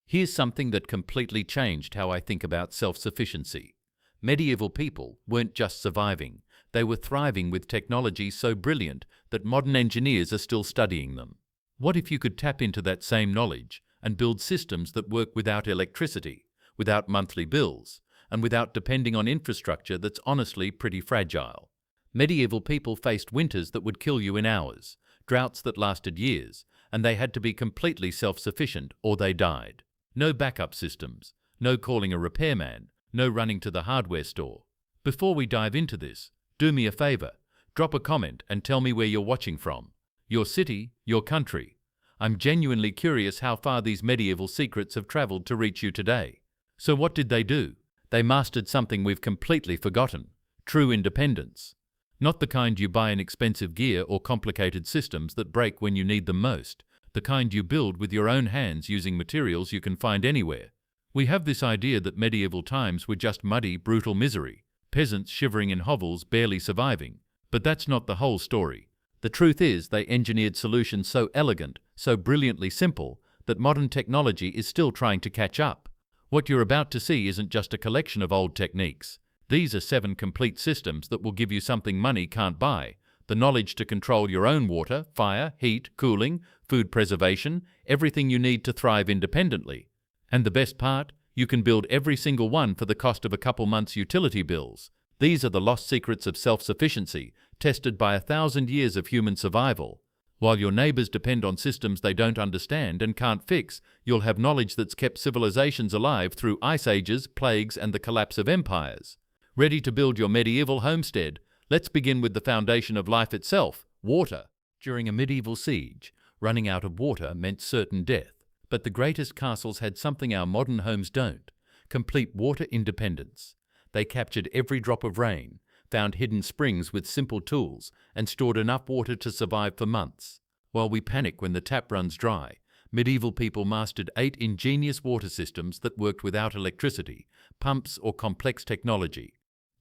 Here's something that completely changed how I think about self-sufficiency. Medieval people weren't just surviving, they were thriving with technology so brilliant that modern engineers are still studying them. What if you could tap into that same knowledge and build systems that work without electricity, without monthly bills, and without depending on infrastructure that's honestly pretty fragile? Medieval people faced winters that would kill you in hours, droughts that lasted years, and they had to be completely self-sufficient or they died. No backup systems, no calling a repairman, no running to the hardware store. Before we dive into this, do me a favor, drop a comment and tell me where you're watching from. Your city, your country. I'm genuinely curious how far these medieval secrets have traveled to reach you today. So what did they do? They mastered something we've completely forgotten: true independence. Not the kind you buy in expensive gear or complicated systems that break when you need them most, the kind you build with your own hands using materials you can find anywhere. We have this idea that medieval times were just muddy, brutal misery, peasants shivering in hovels barely surviving. But that's not the whole story. The truth is they engineered solutions so elegant, so brilliantly simple, that modern technology is still trying to catch up. What you're about to see isn't just a collection of old techniques. These are 7 complete systems that will give you something money can't buy: the knowledge to control your own water, fire, heat, cooling, food preservation, everything you need to thrive independently. And the best part? You can build every single one for the cost of a couple months' utility bills. These are the lost secrets of self-sufficiency, tested by 1,000 years of human survival. While your neighbors depend on systems they don't understand and can't fix, you'll have knowledge that's kept civilizations alive through ice ages, plagues, and the collapse of empires. Ready to build your medieval homestead? Let's begin with the foundation of life itself: water. During a medieval siege, running out of water meant certain death. But the greatest castles had something our modern homes don't: complete water independence. They captured every drop of rain, found hidden springs with simple tools, and stored enough water to survive for months. While we panic when the tap runs dry, medieval people mastered 8 ingenious water systems that worked without electricity, pumps, or complex technology.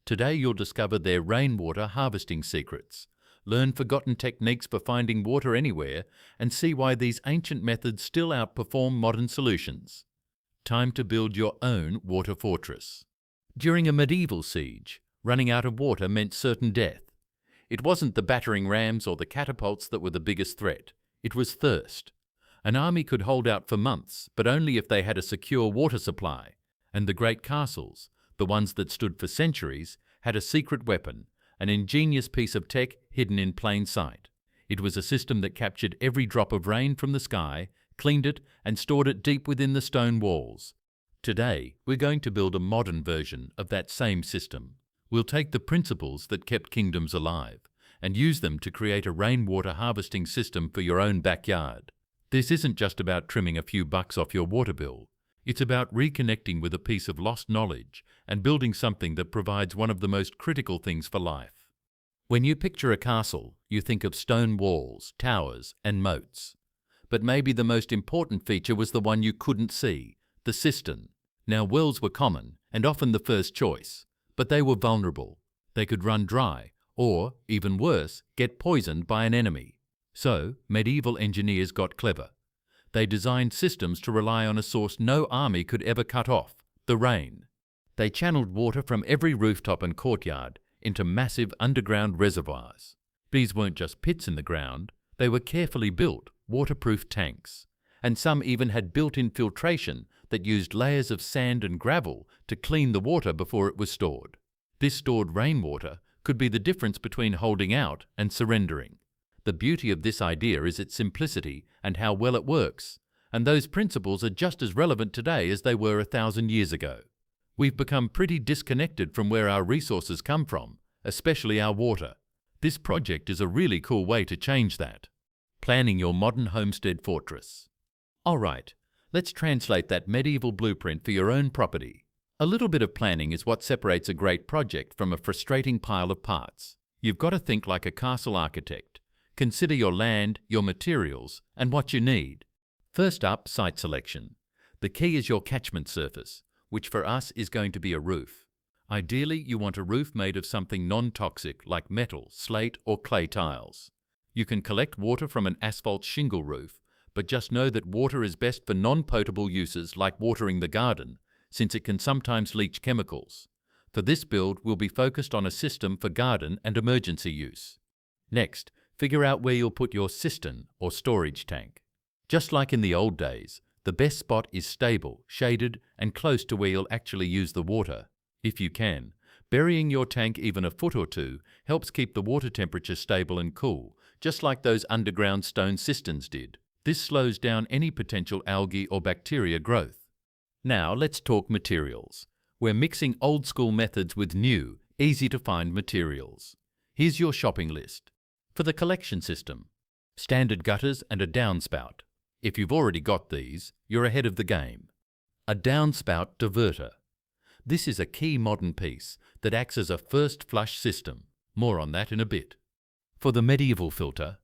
Today you'll discover their rainwater harvesting secrets, learn forgotten techniques for finding water anywhere, and see why these ancient methods still outperform modern solutions. Time to build your own water fortress. During a medieval siege, running out of water meant certain death. It wasn't the battering rams or the catapults that were the biggest threat. It was thirst. An army could hold out for months, but only if they had a secure water supply. And the great castles, the ones that stood for centuries, had a secret weapon, an ingenious piece of tech hidden in plain sight. It was a system that captured every drop of rain from the sky, cleaned it, and stored it deep within the stone walls. Today, we're going to build a modern version of that same system. We'll take the principles that kept kingdoms alive and use them to create a rainwater harvesting system for your own backyard. This isn't just about trimming a few bucks off your water bill. It's about reconnecting with a piece of lost knowledge and building something that provides one of the most critical things for life. When you picture a castle, you think of stone walls, towers, and moats. But maybe the most important feature was the one you couldn't see: the cistern. Now, wells were common and often the first choice, but they were vulnerable. They could run dry or, even worse, get poisoned by an enemy. So, medieval engineers got clever. They designed systems to rely on a source no army could ever cut off: the rain. They channeled water from every rooftop and courtyard into massive underground reservoirs. These weren't just pits in the ground, they were carefully built, waterproof tanks. And some even had built-in filtration that used layers of sand and gravel to clean the water before it was stored. This stored rainwater could be the difference between holding out and surrendering. The beauty of this idea is its simplicity and how well it works, and those principles are just as relevant today as they were 1,000 years ago. We've become pretty disconnected from where our resources come from, especially our water. This project is a really cool way to change that. Planning your modern homestead fortress. All right, let's translate that medieval blueprint for your own property. A little bit of planning is what separates a great project from a frustrating pile of parts. You've got to think like a castle architect. Consider your land, your materials, and what you need. First up, site selection. The key is your catchment surface, which for us is going to be a roof. Ideally, you want a roof made of something non-toxic like metal, slate, or clay tiles. You can collect water from an asphalt shingle roof, but just know that water is best for non-potable uses like watering the garden, since it can sometimes leach chemicals. For this build, we'll be focused on a system for garden and emergency use. Next, figure out where you'll put your cistern or storage tank. Just like in the old days, the best spot is stable, shaded, and close to where you'll actually use the water. If you can, burying your tank even a foot or two helps keep the water temperature stable and cool, just like those underground stone cisterns did. This slows down any potential algae or bacteria growth. Now let's talk materials. We're mixing old-school methods with new, easy-to-find materials. Here's your shopping list. For the collection system, standard gutters and a downspout. If you've already got these, you're ahead of the game. A downspout diverter. This is a key modern piece that acts as a first flush system. More on that in a bit. For the medieval filter,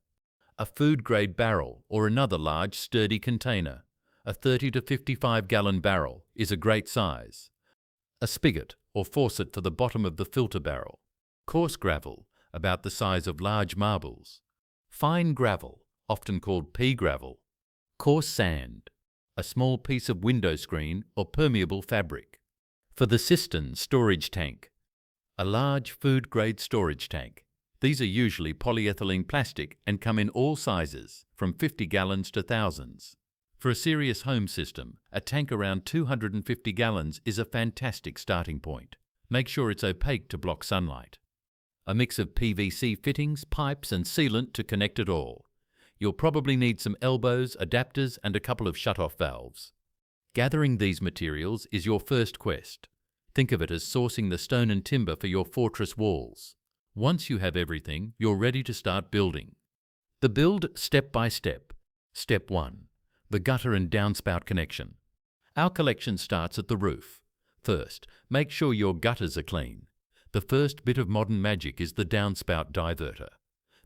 a food-grade barrel or another large, sturdy container. A 30 to 55 gallon barrel is a great size. A spigot or faucet for the bottom of the filter barrel. Coarse gravel, about the size of large marbles. Fine gravel, often called pea gravel. Coarse sand, a small piece of window screen or permeable fabric. For the cistern storage tank, a large food-grade storage tank. These are usually polyethylene plastic and come in all sizes, from 50 gallons to thousands. For a serious home system, a tank around 250 gallons is a fantastic starting point. Make sure it's opaque to block sunlight. A mix of PVC fittings, pipes and sealant to connect it all. You'll probably need some elbows, adapters and a couple of shut-off valves. Gathering these materials is your first quest. Think of it as sourcing the stone and timber for your fortress walls. Once you have everything, you're ready to start building. The build step by step. Step 1. The gutter and downspout connection. Our collection starts at the roof. First, make sure your gutters are clean. The first bit of modern magic is the downspout diverter.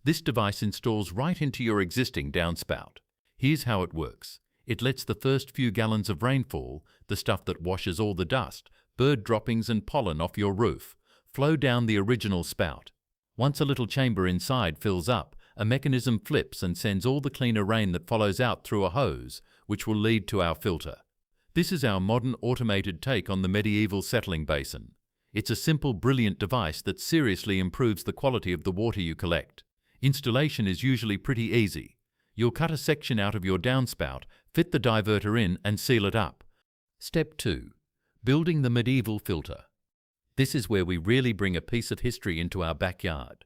This device installs right into your existing downspout. Here's how it works. It lets the first few gallons of rainfall, the stuff that washes all the dust, bird droppings and pollen off your roof, flow down the original spout. Once a little chamber inside fills up, a mechanism flips and sends all the cleaner rain that follows out through a hose, which will lead to our filter. This is our modern automated take on the medieval settling basin. It's a simple, brilliant device that seriously improves the quality of the water you collect. Installation is usually pretty easy. You'll cut a section out of your downspout, fit the diverter in and seal it up. Step 2. Building the medieval filter. This is where we really bring a piece of history into our backyard.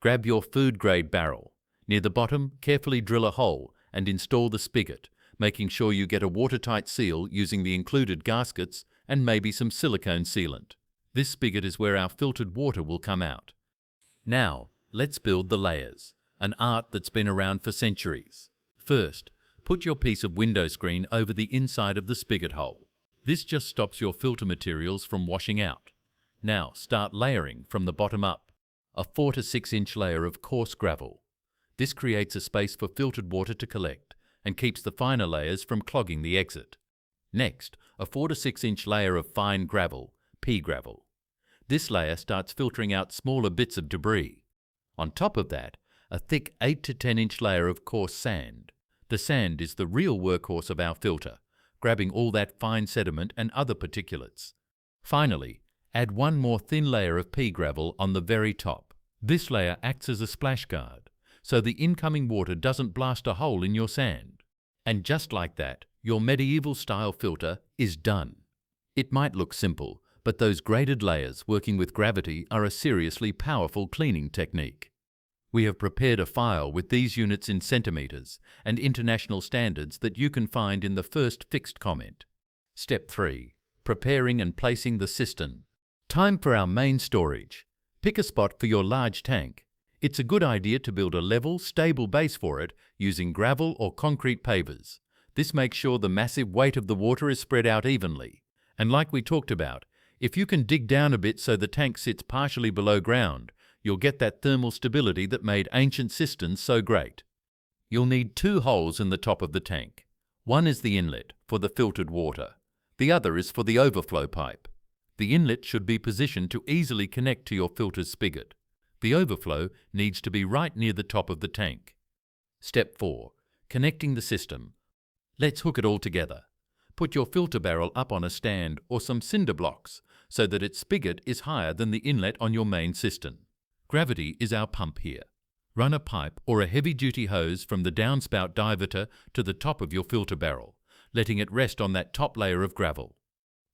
Grab your food-grade barrel. Near the bottom, carefully drill a hole and install the spigot, making sure you get a watertight seal using the included gaskets and maybe some silicone sealant. This spigot is where our filtered water will come out. Now, let's build the layers, an art that's been around for centuries. First, put your piece of window screen over the inside of the spigot hole. This just stops your filter materials from washing out. Now start layering from the bottom up. A 4 to 6 inch layer of coarse gravel. This creates a space for filtered water to collect and keeps the finer layers from clogging the exit. Next, a 4 to 6 inch layer of fine gravel, pea gravel. This layer starts filtering out smaller bits of debris. On top of that, a thick 8 to 10 inch layer of coarse sand. The sand is the real workhorse of our filter, grabbing all that fine sediment and other particulates. Finally, add one more thin layer of pea gravel on the very top. This layer acts as a splash guard, so the incoming water doesn't blast a hole in your sand. And just like that, your medieval-style filter is done. It might look simple, but those graded layers working with gravity are a seriously powerful cleaning technique. We have prepared a file with these units in centimeters and international standards that you can find in the first fixed comment. Step 3. Preparing and placing the cistern. Time for our main storage. Pick a spot for your large tank. It's a good idea to build a level, stable base for it using gravel or concrete pavers. This makes sure the massive weight of the water is spread out evenly. And like we talked about, if you can dig down a bit so the tank sits partially below ground, you'll get that thermal stability that made ancient cisterns so great. You'll need 2 holes in the top of the tank. One is the inlet for the filtered water. The other is for the overflow pipe. The inlet should be positioned to easily connect to your filter spigot. The overflow needs to be right near the top of the tank. Step 4. Connecting the system. Let's hook it all together. Put your filter barrel up on a stand or some cinder blocks so that its spigot is higher than the inlet on your main cistern. Gravity is our pump here. Run a pipe or a heavy-duty hose from the downspout diverter to the top of your filter barrel, letting it rest on that top layer of gravel.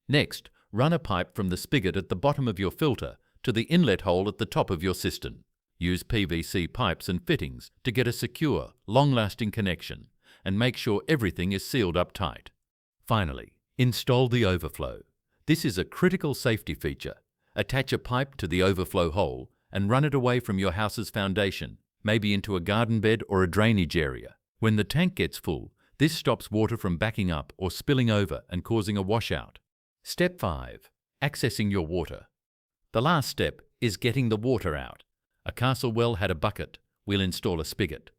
Next, run a pipe from the spigot at the bottom of your filter to the inlet hole at the top of your cistern. Use PVC pipes and fittings to get a secure, long-lasting connection and make sure everything is sealed up tight. Finally, install the overflow. This is a critical safety feature. Attach a pipe to the overflow hole and run it away from your house's foundation, maybe into a garden bed or a drainage area. When the tank gets full, this stops water from backing up or spilling over and causing a washout. Step 5. Accessing your water. The last step is getting the water out. A castle well had a bucket. We'll install a spigot.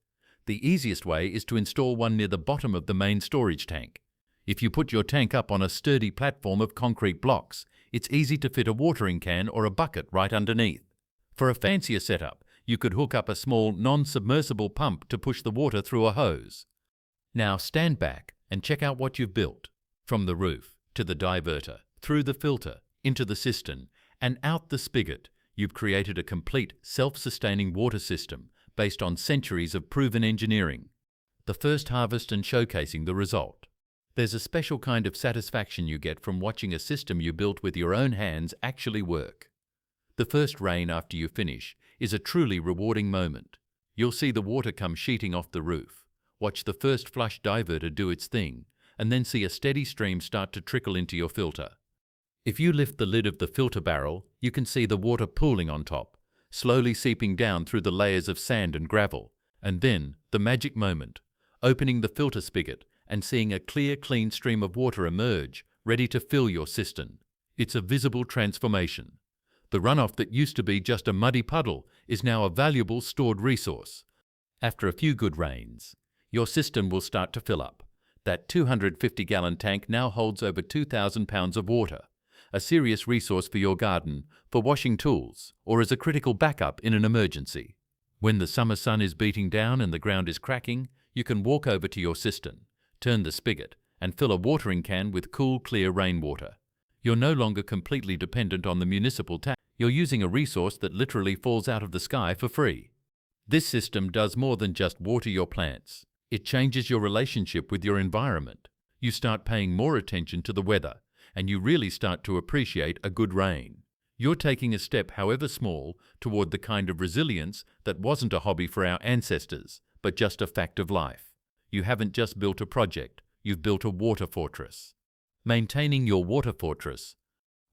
The easiest way is to install one near the bottom of the main storage tank. If you put your tank up on a sturdy platform of concrete blocks, it's easy to fit a watering can or a bucket right underneath. For a fancier setup, you could hook up a small non-submersible pump to push the water through a hose. Now stand back and check out what you've built. From the roof to the diverter, through the filter, into the cistern, and out the spigot, you've created a complete self-sustaining water system based on centuries of proven engineering. The first harvest and showcasing the result. There's a special kind of satisfaction you get from watching a system you built with your own hands actually work. The first rain after you finish is a truly rewarding moment. You'll see the water come sheeting off the roof, watch the first flush diverter do its thing, and then see a steady stream start to trickle into your filter. If you lift the lid of the filter barrel, you can see the water pooling on top, slowly seeping down through the layers of sand and gravel, and then the magic moment, opening the filter spigot and seeing a clear, clean stream of water emerge, ready to fill your cistern. It's a visible transformation. The runoff that used to be just a muddy puddle is now a valuable stored resource. After a few good rains, your cistern will start to fill up. That 250-gallon tank now holds over 2,000 pounds of water, a serious resource for your garden, for washing tools, or as a critical backup in an emergency. When the summer sun is beating down and the ground is cracking, you can walk over to your cistern, turn the spigot, and fill a watering can with cool, clear rainwater. You're no longer completely dependent on the municipal tap. You're using a resource that literally falls out of the sky for free. This system does more than just water your plants. It changes your relationship with your environment. You start paying more attention to the weather, and you really start to appreciate a good rain. You're taking a step, however small, toward the kind of resilience that wasn't a hobby for our ancestors, but just a fact of life. You haven't just built a project, you've built a water fortress. Maintaining your water fortress.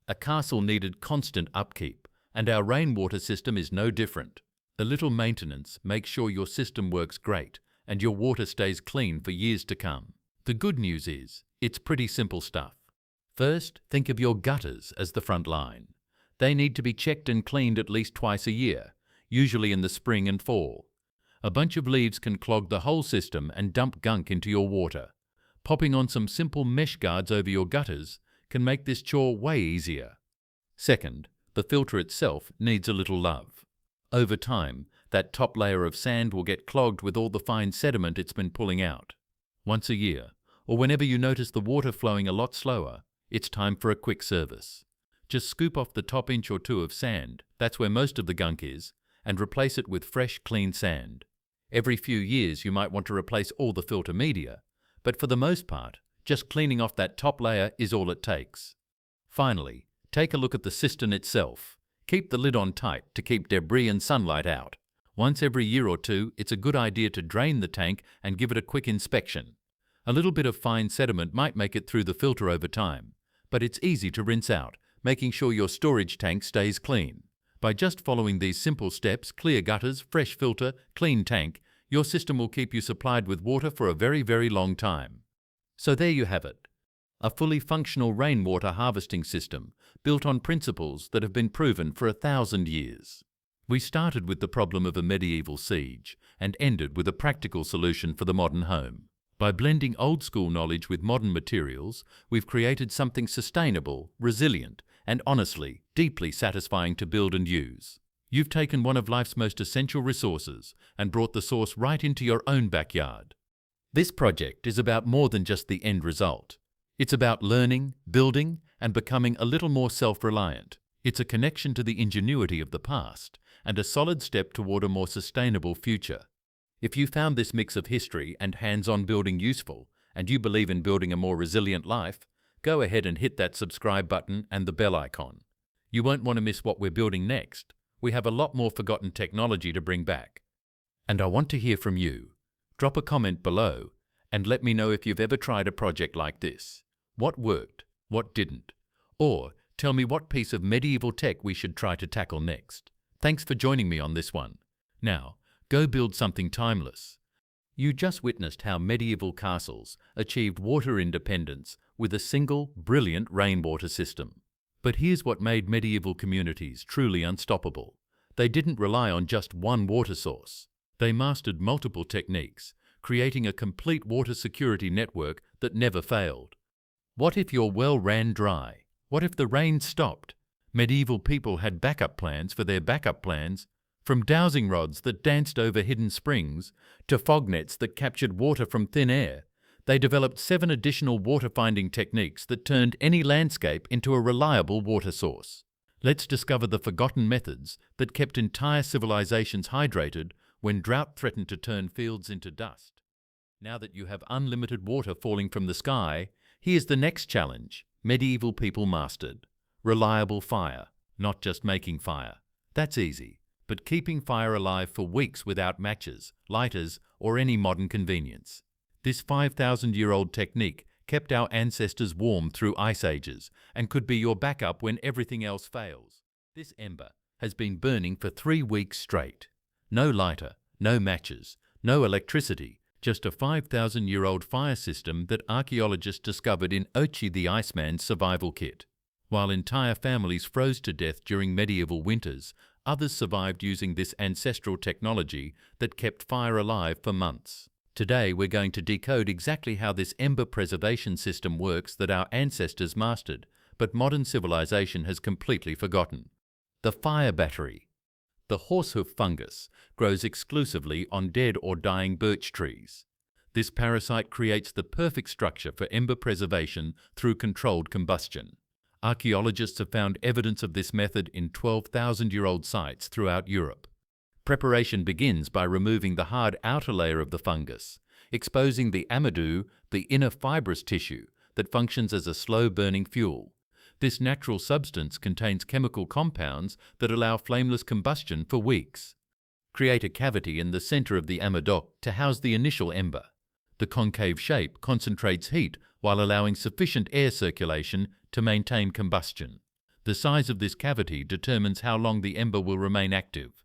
A castle needed constant upkeep, and our rainwater system is no different. The little maintenance makes sure your system works great and your water stays clean for years to come. The good news is, it's pretty simple stuff. First, think of your gutters as the front line. They need to be checked and cleaned at least twice a year, usually in the spring and fall. A bunch of leaves can clog the whole system and dump gunk into your water. Popping on some simple mesh guards over your gutters can make this chore way easier. Second, the filter itself needs a little love. Over time, that top layer of sand will get clogged with all the fine sediment it's been pulling out. Once a year, or whenever you notice the water flowing a lot slower, it's time for a quick service. Just scoop off the top inch or two of sand, that's where most of the gunk is, and replace it with fresh, clean sand. Every few years you might want to replace all the filter media, but for the most part, just cleaning off that top layer is all it takes. Finally, take a look at the cistern itself. Keep the lid on tight to keep debris and sunlight out. Once every year or two, it's a good idea to drain the tank and give it a quick inspection. A little bit of fine sediment might make it through the filter over time, but it's easy to rinse out, making sure your storage tank stays clean. By just following these simple steps, clear gutters, fresh filter, clean tank, your system will keep you supplied with water for a very, very long time. So there you have it. A fully functional rainwater harvesting system built on principles that have been proven for 1,000 years. We started with the problem of a medieval siege and ended with a practical solution for the modern home. By blending old-school knowledge with modern materials, we've created something sustainable, resilient, and honestly, deeply satisfying to build and use. You've taken one of life's most essential resources and brought the source right into your own backyard. This project is about more than just the end result. It's about learning, building, and becoming a little more self-reliant. It's a connection to the ingenuity of the past and a solid step toward a more sustainable future. If you found this mix of history and hands-on building useful, and you believe in building a more resilient life, go ahead and hit that subscribe button and the bell icon. You won't want to miss what we're building next. We have a lot more forgotten technology to bring back. And I want to hear from you. Drop a comment below and let me know if you've ever tried a project like this. What worked? What didn't? Or tell me what piece of medieval tech we should try to tackle next. Thanks for joining me on this one. Now, go build something timeless. You just witnessed how medieval castles achieved water independence with a single, brilliant rainwater system. But here's what made medieval communities truly unstoppable. They didn't rely on just one water source. They mastered multiple techniques, creating a complete water security network that never failed. What if your well ran dry? What if the rain stopped? Medieval people had backup plans for their backup plans, from dowsing rods that danced over hidden springs to fog nets that captured water from thin air. They developed 7 additional water-finding techniques that turned any landscape into a reliable water source. Let's discover the forgotten methods that kept entire civilizations hydrated when drought threatened to turn fields into dust. Now that you have unlimited water falling from the sky, here's the next challenge medieval people mastered. Reliable fire, not just making fire. That's easy, but keeping fire alive for weeks without matches, lighters, or any modern convenience. This 5,000-year-old technique kept our ancestors warm through ice ages and could be your backup when everything else fails. This ember has been burning for 3 weeks straight. No lighter, no matches, no electricity, just a 5,000-year-old fire system that archaeologists discovered in Ochi the Iceman's survival kit. While entire families froze to death during medieval winters, others survived using this ancestral technology that kept fire alive for months. Today we're going to decode exactly how this ember preservation system works that our ancestors mastered, but modern civilization has completely forgotten. The fire battery. The horsehoof fungus grows exclusively on dead or dying birch trees. This parasite creates the perfect structure for ember preservation through controlled combustion. Archaeologists have found evidence of this method in 12,000-year-old sites throughout Europe. Preparation begins by removing the hard outer layer of the fungus, exposing the amadou, the inner fibrous tissue that functions as a slow-burning fuel. This natural substance contains chemical compounds that allow flameless combustion for weeks. Create a cavity in the center of the amadoc to house the initial ember. The concave shape concentrates heat while allowing sufficient air circulation to maintain combustion. The size of this cavity determines how long the ember will remain active.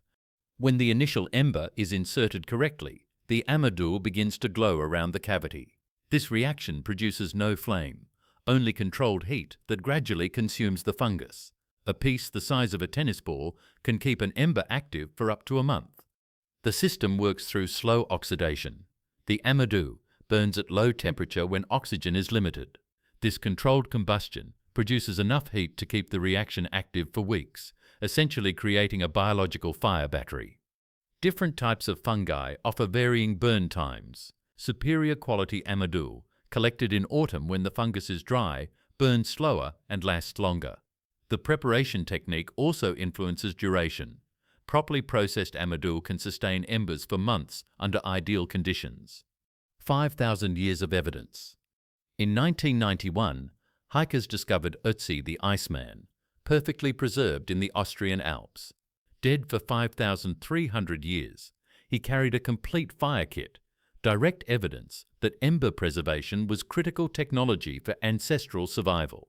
When the initial ember is inserted correctly, the amadou begins to glow around the cavity. This reaction produces no flame, only controlled heat that gradually consumes the fungus. A piece the size of a tennis ball can keep an ember active for up to a month. The system works through slow oxidation. The amadou burns at low temperature when oxygen is limited. This controlled combustion produces enough heat to keep the reaction active for weeks, essentially creating a biological fire battery. Different types of fungi offer varying burn times. Superior quality amadou, collected in autumn when the fungus is dry, burns slower and lasts longer. The preparation technique also influences duration. Properly processed amadou can sustain embers for months under ideal conditions. 5,000 years of evidence. In 1991, hikers discovered Ötzi the Iceman, perfectly preserved in the Austrian Alps. Dead for 5,300 years, he carried a complete fire kit, direct evidence that ember preservation was critical technology for ancestral survival.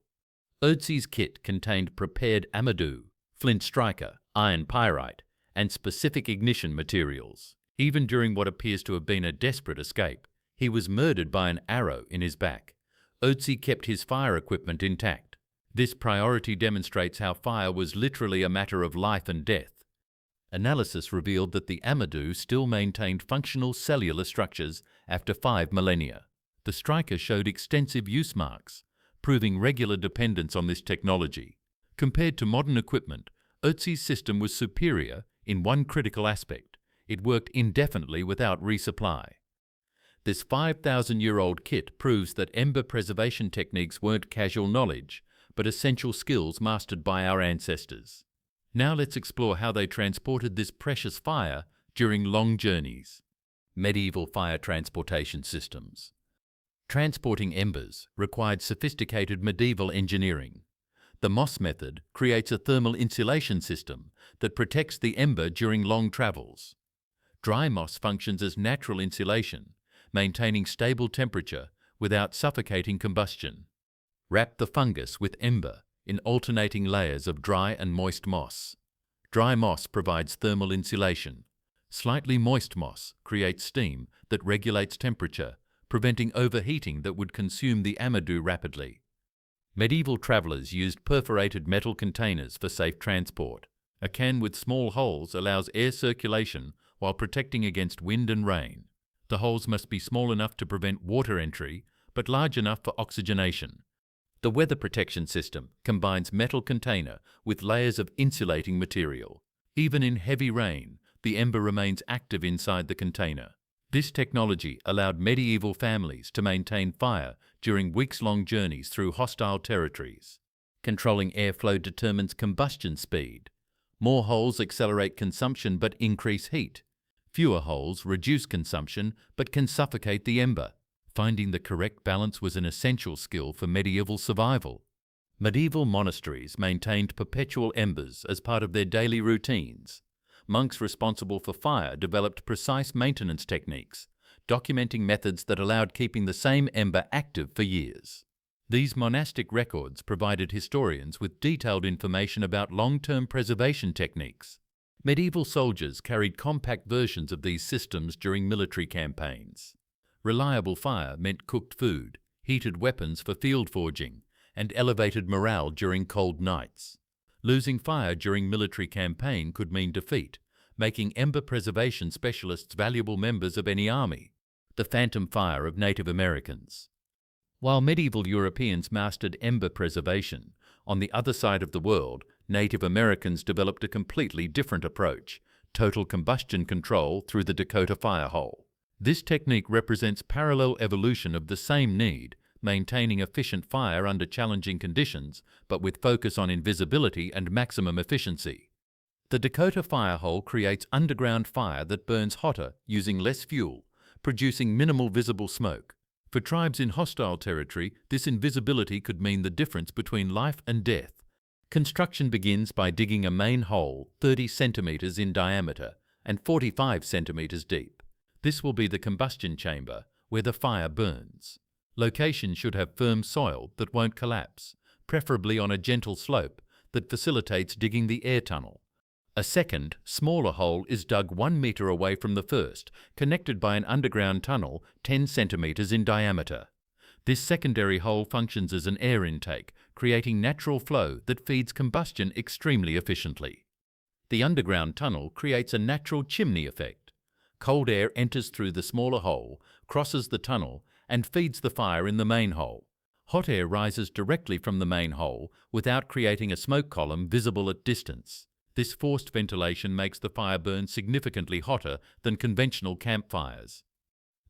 Ötzi's kit contained prepared amadou, flint striker, iron pyrite, and specific ignition materials. Even during what appears to have been a desperate escape, he was murdered by an arrow in his back. Ötzi kept his fire equipment intact. This priority demonstrates how fire was literally a matter of life and death. Analysis revealed that the amadou still maintained functional cellular structures after 5 millennia. The striker showed extensive use marks, proving regular dependence on this technology. Compared to modern equipment, Ötzi's system was superior in one critical aspect: it worked indefinitely without resupply. This 5,000-year-old kit proves that ember preservation techniques weren't casual knowledge, but essential skills mastered by our ancestors. Now let's explore how they transported this precious fire during long journeys. Medieval fire transportation systems. Transporting embers required sophisticated medieval engineering. The Moss method creates a thermal insulation system that protects the ember during long travels. Dry moss functions as natural insulation, maintaining stable temperature without suffocating combustion. Wrap the fungus with ember in alternating layers of dry and moist moss. Dry moss provides thermal insulation. Slightly moist moss creates steam that regulates temperature, preventing overheating that would consume the amadou rapidly. Medieval travelers used perforated metal containers for safe transport. A can with small holes allows air circulation while protecting against wind and rain. The holes must be small enough to prevent water entry, but large enough for oxygenation. The weather protection system combines metal container with layers of insulating material. Even in heavy rain, the ember remains active inside the container. This technology allowed medieval families to maintain fire during weeks-long journeys through hostile territories. Controlling airflow determines combustion speed. More holes accelerate consumption but increase heat. Fewer holes reduce consumption but can suffocate the ember. Finding the correct balance was an essential skill for medieval survival. Medieval monasteries maintained perpetual embers as part of their daily routines. Monks responsible for fire developed precise maintenance techniques, documenting methods that allowed keeping the same ember active for years. These monastic records provided historians with detailed information about long-term preservation techniques. Medieval soldiers carried compact versions of these systems during military campaigns. Reliable fire meant cooked food, heated weapons for field forging, and elevated morale during cold nights. Losing fire during military campaign could mean defeat, making ember preservation specialists valuable members of any army. The phantom fire of Native Americans. While medieval Europeans mastered ember preservation, on the other side of the world, Native Americans developed a completely different approach: total combustion control through the Dakota fire hole. This technique represents parallel evolution of the same need, maintaining efficient fire under challenging conditions, but with focus on invisibility and maximum efficiency. The Dakota fire hole creates underground fire that burns hotter using less fuel, producing minimal visible smoke. For tribes in hostile territory, this invisibility could mean the difference between life and death. Construction begins by digging a main hole 30 centimeters in diameter and 45 centimeters deep. This will be the combustion chamber, where the fire burns. Location should have firm soil that won't collapse, preferably on a gentle slope that facilitates digging the air tunnel. A second, smaller hole is dug 1 meter away from the first, connected by an underground tunnel 10 centimeters in diameter. This secondary hole functions as an air intake, creating natural flow that feeds combustion extremely efficiently. The underground tunnel creates a natural chimney effect. Cold air enters through the smaller hole, crosses the tunnel, and feeds the fire in the main hole. Hot air rises directly from the main hole without creating a smoke column visible at distance. This forced ventilation makes the fire burn significantly hotter than conventional campfires.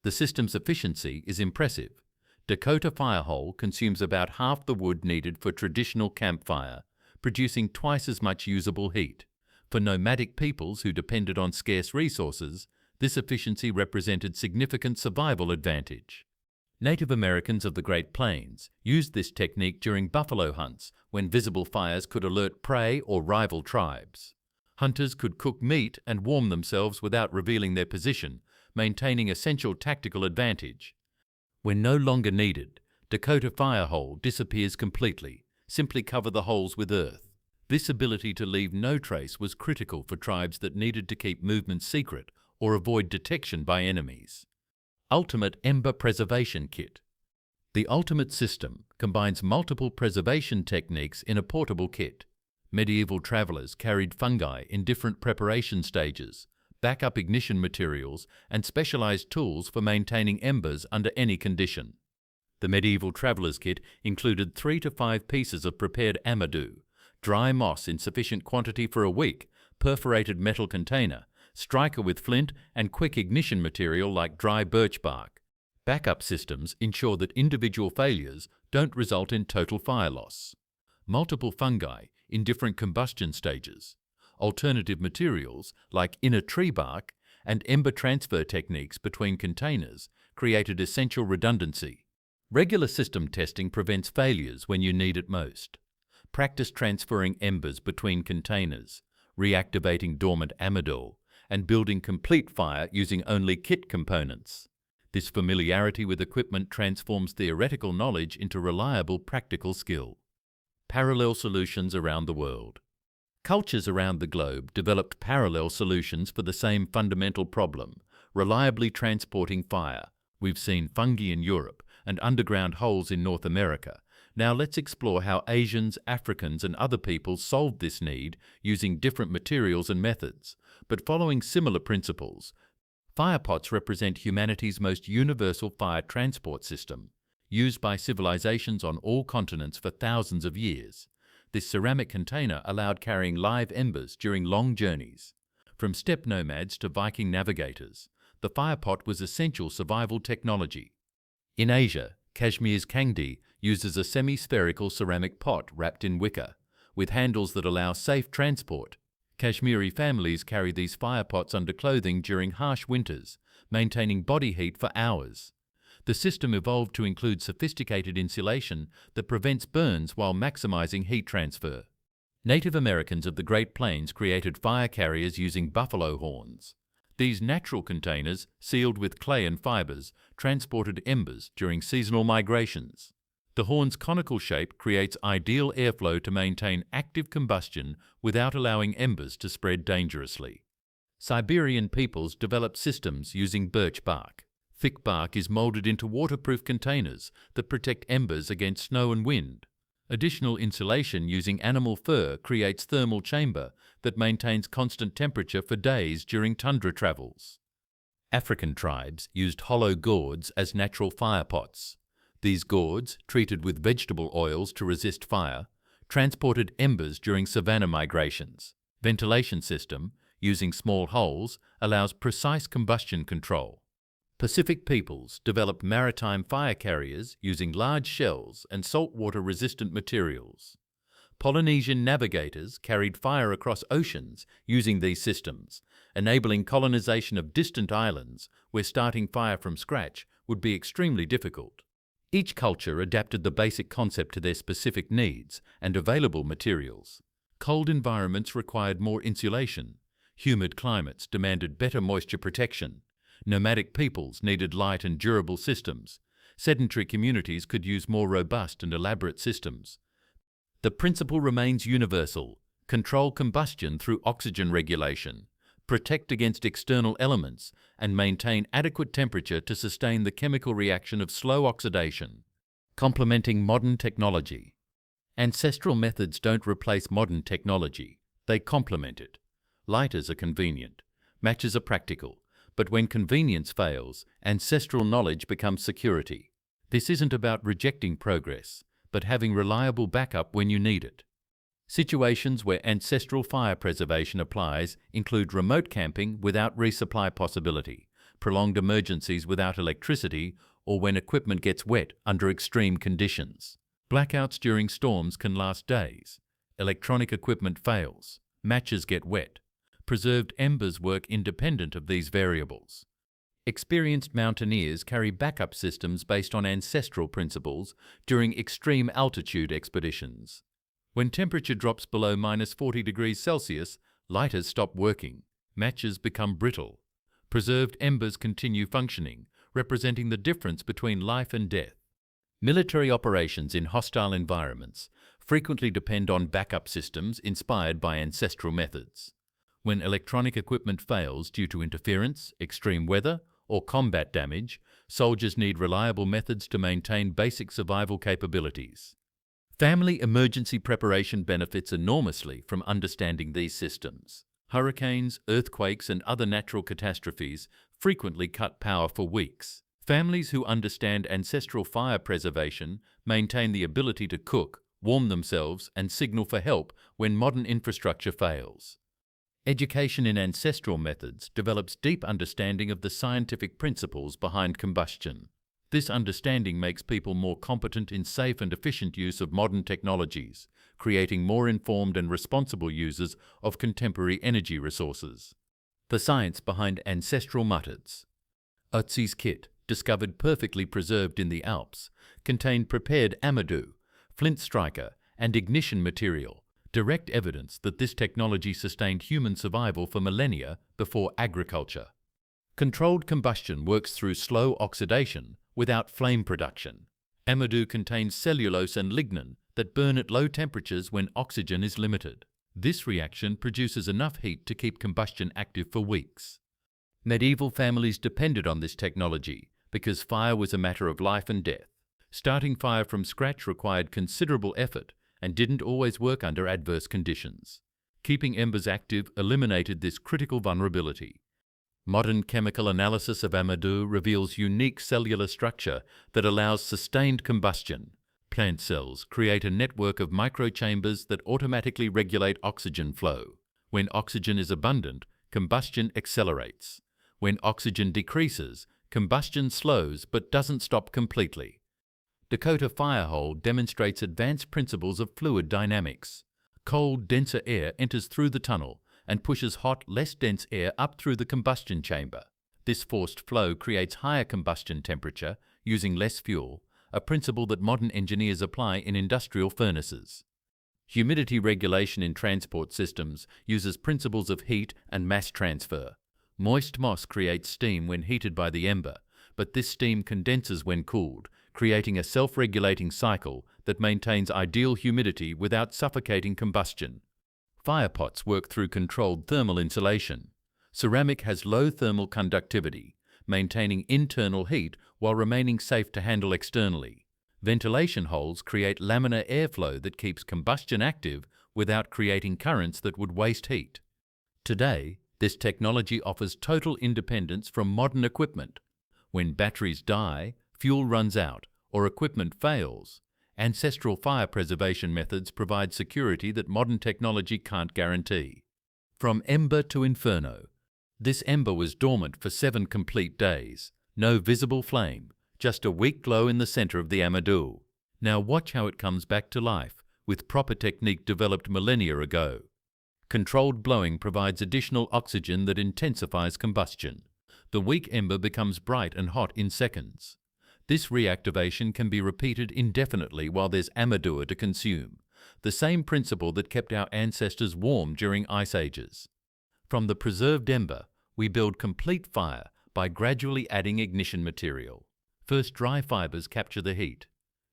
The system's efficiency is impressive. Dakota fire hole consumes about half the wood needed for traditional campfire, producing twice as much usable heat. For nomadic peoples who depended on scarce resources, this efficiency represented significant survival advantage. Native Americans of the Great Plains used this technique during buffalo hunts when visible fires could alert prey or rival tribes. Hunters could cook meat and warm themselves without revealing their position, maintaining essential tactical advantage. When no longer needed, Dakota fire hole disappears completely. Simply cover the holes with earth. This ability to leave no trace was critical for tribes that needed to keep movements secret or avoid detection by enemies. Ultimate Ember Preservation Kit. The ultimate system combines multiple preservation techniques in a portable kit. Medieval travelers carried fungi in different preparation stages, backup ignition materials, and specialized tools for maintaining embers under any condition. The medieval traveler's kit included 3 to 5 pieces of prepared amadou, dry moss in sufficient quantity for a week, perforated metal container, striker with flint, and quick ignition material like dry birch bark. Backup systems ensure that individual failures don't result in total fire loss. Multiple fungi in different combustion stages, alternative materials like inner tree bark, and ember transfer techniques between containers created essential redundancy. Regular system testing prevents failures when you need it most. Practice transferring embers between containers, reactivating dormant amidol, and building complete fire using only kit components. This familiarity with equipment transforms theoretical knowledge into reliable practical skill. Parallel solutions around the world. Cultures around the globe developed parallel solutions for the same fundamental problem, reliably transporting fire. We've seen fungi in Europe and underground holes in North America. Now let's explore how Asians, Africans, and other peoples solved this need using different materials and methods, but following similar principles. Firepots represent humanity's most universal fire transport system, used by civilizations on all continents for thousands of years. This ceramic container allowed carrying live embers during long journeys. From steppe nomads to Viking navigators, the firepot was essential survival technology. In Asia, Kashmir's Kangdi uses a semi-spherical ceramic pot wrapped in wicker, with handles that allow safe transport. Kashmiri families carry these firepots under clothing during harsh winters, maintaining body heat for hours. The system evolved to include sophisticated insulation that prevents burns while maximizing heat transfer. Native Americans of the Great Plains created fire carriers using buffalo horns. These natural containers, sealed with clay and fibers, transported embers during seasonal migrations. The horn's conical shape creates ideal airflow to maintain active combustion without allowing embers to spread dangerously. Siberian peoples developed systems using birch bark. Thick bark is molded into waterproof containers that protect embers against snow and wind. Additional insulation using animal fur creates thermal chamber that maintains constant temperature for days during tundra travels. African tribes used hollow gourds as natural firepots. These gourds, treated with vegetable oils to resist fire, transported embers during savanna migrations. Ventilation system, using small holes, allows precise combustion control. Pacific peoples developed maritime fire carriers using large shells and saltwater-resistant materials. Polynesian navigators carried fire across oceans using these systems, enabling colonization of distant islands where starting fire from scratch would be extremely difficult. Each culture adapted the basic concept to their specific needs and available materials. Cold environments required more insulation. Humid climates demanded better moisture protection. Nomadic peoples needed light and durable systems. Sedentary communities could use more robust and elaborate systems. The principle remains universal: control combustion through oxygen regulation, protect against external elements, and maintain adequate temperature to sustain the chemical reaction of slow oxidation. Complementing modern technology. Ancestral methods don't replace modern technology, they complement it. Lighters are convenient, matches are practical, but when convenience fails, ancestral knowledge becomes security. This isn't about rejecting progress, but having reliable backup when you need it. Situations where ancestral fire preservation applies include remote camping without resupply possibility, prolonged emergencies without electricity, or when equipment gets wet under extreme conditions. Blackouts during storms can last days. Electronic equipment fails. Matches get wet. Preserved embers work independent of these variables. Experienced mountaineers carry backup systems based on ancestral principles during extreme altitude expeditions. When temperature drops below -40 degrees Celsius, lighters stop working. Matches become brittle. Preserved embers continue functioning, representing the difference between life and death. Military operations in hostile environments frequently depend on backup systems inspired by ancestral methods. When electronic equipment fails due to interference, extreme weather, or combat damage, soldiers need reliable methods to maintain basic survival capabilities. Family emergency preparation benefits enormously from understanding these systems. Hurricanes, earthquakes, and other natural catastrophes frequently cut power for weeks. Families who understand ancestral fire preservation maintain the ability to cook, warm themselves, and signal for help when modern infrastructure fails. Education in ancestral methods develops deep understanding of the scientific principles behind combustion. This understanding makes people more competent in safe and efficient use of modern technologies, creating more informed and responsible users of contemporary energy resources. The science behind ancestral methods. Ötzi's kit, discovered perfectly preserved in the Alps, contained prepared amadou, flint striker, and ignition material, direct evidence that this technology sustained human survival for millennia before agriculture. Controlled combustion works through slow oxidation without flame production. Amadou contains cellulose and lignin that burn at low temperatures when oxygen is limited. This reaction produces enough heat to keep combustion active for weeks. Medieval families depended on this technology because fire was a matter of life and death. Starting fire from scratch required considerable effort and didn't always work under adverse conditions. Keeping embers active eliminated this critical vulnerability. Modern chemical analysis of amadou reveals unique cellular structure that allows sustained combustion. Plant cells create a network of microchambers that automatically regulate oxygen flow. When oxygen is abundant, combustion accelerates. When oxygen decreases, combustion slows but doesn't stop completely. Dakota firehole demonstrates advanced principles of fluid dynamics. Cold, denser air enters through the tunnel and pushes hot, less dense air up through the combustion chamber. This forced flow creates higher combustion temperature using less fuel, a principle that modern engineers apply in industrial furnaces. Humidity regulation in transport systems uses principles of heat and mass transfer. Moist moss creates steam when heated by the ember, but this steam condenses when cooled, creating a self-regulating cycle that maintains ideal humidity without suffocating combustion. Firepots work through controlled thermal insulation. Ceramic has low thermal conductivity, maintaining internal heat while remaining safe to handle externally. Ventilation holes create laminar airflow that keeps combustion active without creating currents that would waste heat. Today, this technology offers total independence from modern equipment. When batteries die, fuel runs out, or equipment fails, ancestral fire preservation methods provide security that modern technology can't guarantee. From ember to inferno. This ember was dormant for 7 complete days. No visible flame, just a weak glow in the center of the amadou. Now watch how it comes back to life, with proper technique developed millennia ago. Controlled blowing provides additional oxygen that intensifies combustion. The weak ember becomes bright and hot in seconds. This reactivation can be repeated indefinitely while there's amadou to consume, the same principle that kept our ancestors warm during ice ages. From the preserved ember, we build complete fire by gradually adding ignition material. First, dry fibers capture the heat.